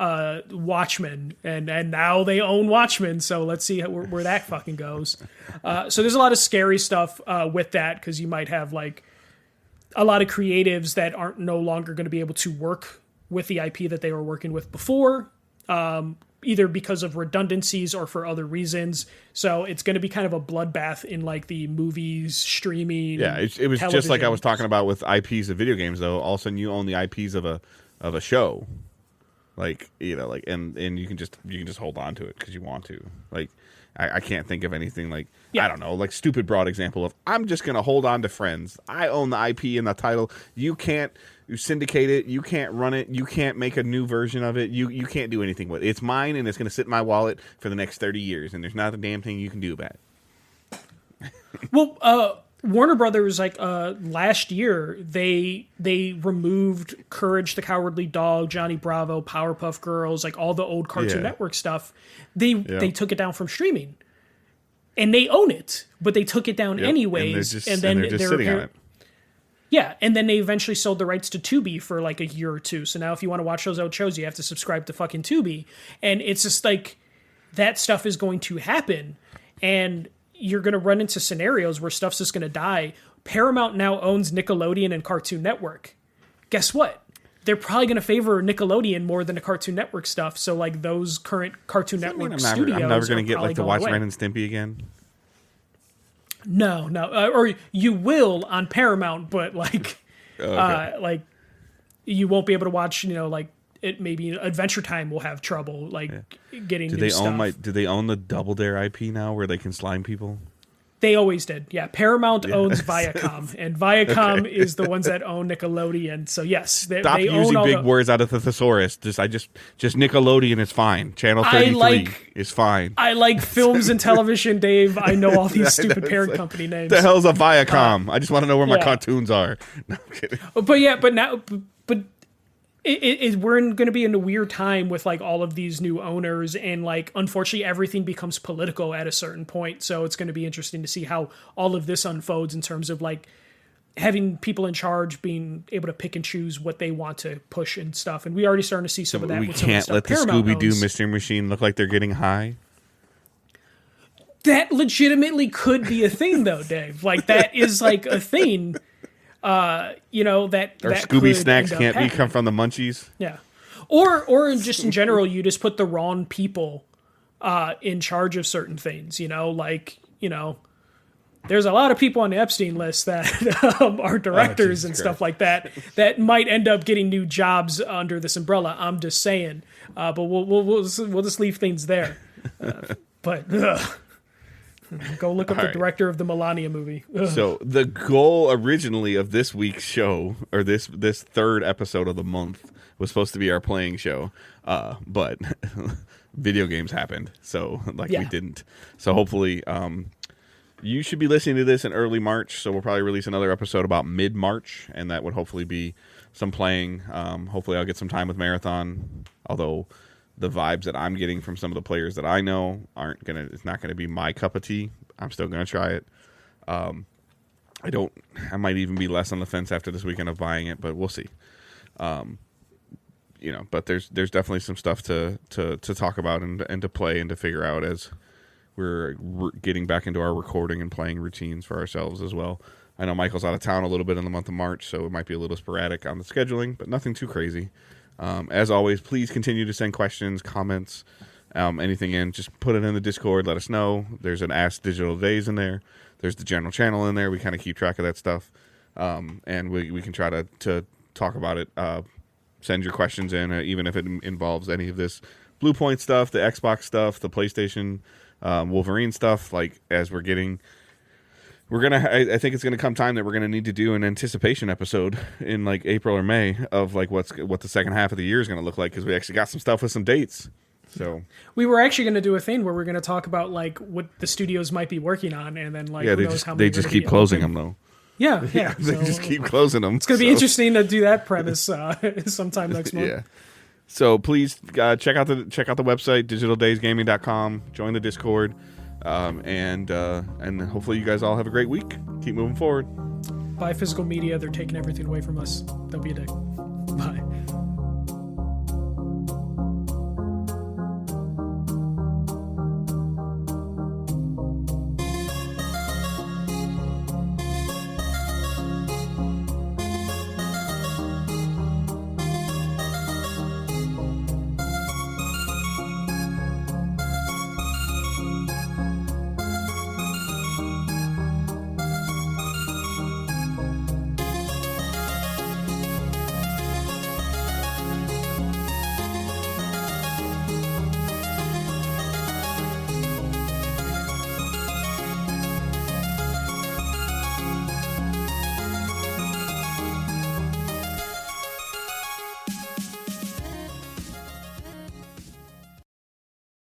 Watchmen, and now they own Watchmen, so let's see where that fucking goes. So there's a lot of scary stuff with that, because you might have like a lot of creatives that aren't no longer going to be able to work with the IP that they were working with before, either because of redundancies or for other reasons. So it's going to be kind of a bloodbath in like the movies, streaming. Yeah, it was just like I was talking about with IPs of video games, though. All of a sudden, you own the IPs of a show, like, you know, like, and you can just hold on to it because you want to. Like, I can't think of anything like, I don't know, like stupid broad example of I'm just going to hold on to Friends. I own the IP and the title. You can't syndicate it. You can't run it. You can't make a new version of it. You can't do anything with it. It's mine, and it's going to sit in my wallet for the next 30 years, and there's not a damn thing you can do about it. Well, Warner Brothers, like last year, they removed Courage the Cowardly Dog, Johnny Bravo, Powerpuff Girls, like all the old Cartoon Network stuff. They took it down from streaming, and they own it, but they took it down anyways. And then they're just sitting on it. Yeah, and then they eventually sold the rights to Tubi for like a year or two. So now if you want to watch those old shows, you have to subscribe to fucking Tubi. And it's just like that stuff is going to happen. And you're going to run into scenarios where stuff's just going to die. Paramount now owns Nickelodeon and Cartoon Network. Guess what? They're probably going to favor Nickelodeon more than the Cartoon Network stuff. So like those current Cartoon Network studios I'm never going to get like to watch away. Ren and Stimpy again. No, or you will on Paramount, but like, like you won't be able to watch. You know, like it maybe Adventure Time will have trouble like getting. Do they stuff. Do they own the Double Dare IP now, where they can slime people? They always did. Yeah, Paramount owns Viacom, and Viacom is the ones that own Nickelodeon. So yes, they using own big words out of the thesaurus. Just Nickelodeon is fine. Channel 33 is fine. I like films and television, Dave. I know all these stupid parent company names. The hell's a Viacom? I just want to know where my cartoons are. No, I'm kidding. But we're going to be in a weird time with like all of these new owners, and like unfortunately everything becomes political at a certain point. So it's going to be interesting to see how all of this unfolds in terms of like having people in charge being able to pick and choose what they want to push and stuff. And we already starting to see some of that. We with can't some of the let stuff the Paramount Scooby-Doo owns. Mystery Machine look like they're getting high. That legitimately could be a thing though, Dave. Like that is like a thing. You know, that Scooby snacks can't come from the Munchies. Yeah. Or just in general, you just put the wrong people in charge of certain things, you know, like, you know, there's a lot of people on the Epstein list that are directors and stuff like that might end up getting new jobs under this umbrella. I'm just saying, but we'll just leave things there. But go look up the director of the Melania movie. Ugh. So the goal originally of this week's show, or this third episode of the month, was supposed to be our playing show, but video games happened, so we didn't. So hopefully, you should be listening to this in early March. So we'll probably release another episode about mid-March, and that would hopefully be some playing. Hopefully, I'll get some time with Marathon, although the vibes that I'm getting from some of the players that I know it's not gonna be my cup of tea. I'm still gonna try it. I might even be less on the fence after this weekend of buying it, but we'll see. But there's definitely some stuff to talk about and to play and to figure out as we're getting back into our recording and playing routines for ourselves as well. I know Michael's out of town a little bit in the month of March, so it might be a little sporadic on the scheduling, but nothing too crazy. As always, please continue to send questions, comments, anything in. Just put it in the Discord. Let us know. There's an Ask Digital Days in there. There's the general channel in there. We kind of keep track of that stuff, and we can try to talk about it. Send your questions in, even if it involves any of this Blue Point stuff, the Xbox stuff, the PlayStation, Wolverine stuff. Like as I think it's gonna come time that we're gonna need to do an anticipation episode in like April or May of like what the second half of the year is gonna look like, because we actually got some stuff with some dates. So we were actually going to do a thing where we're going to talk about like what the studios might be working on, and then like they just keep closing them though. Yeah. They just keep closing them. It's going to be interesting to do that premise sometime next month. Yeah. So please check out the website, digitaldaysgaming.com. Join the Discord, and hopefully you guys all have a great week. Keep moving forward. Buy physical media. They're taking everything away from us. Don't be a dick.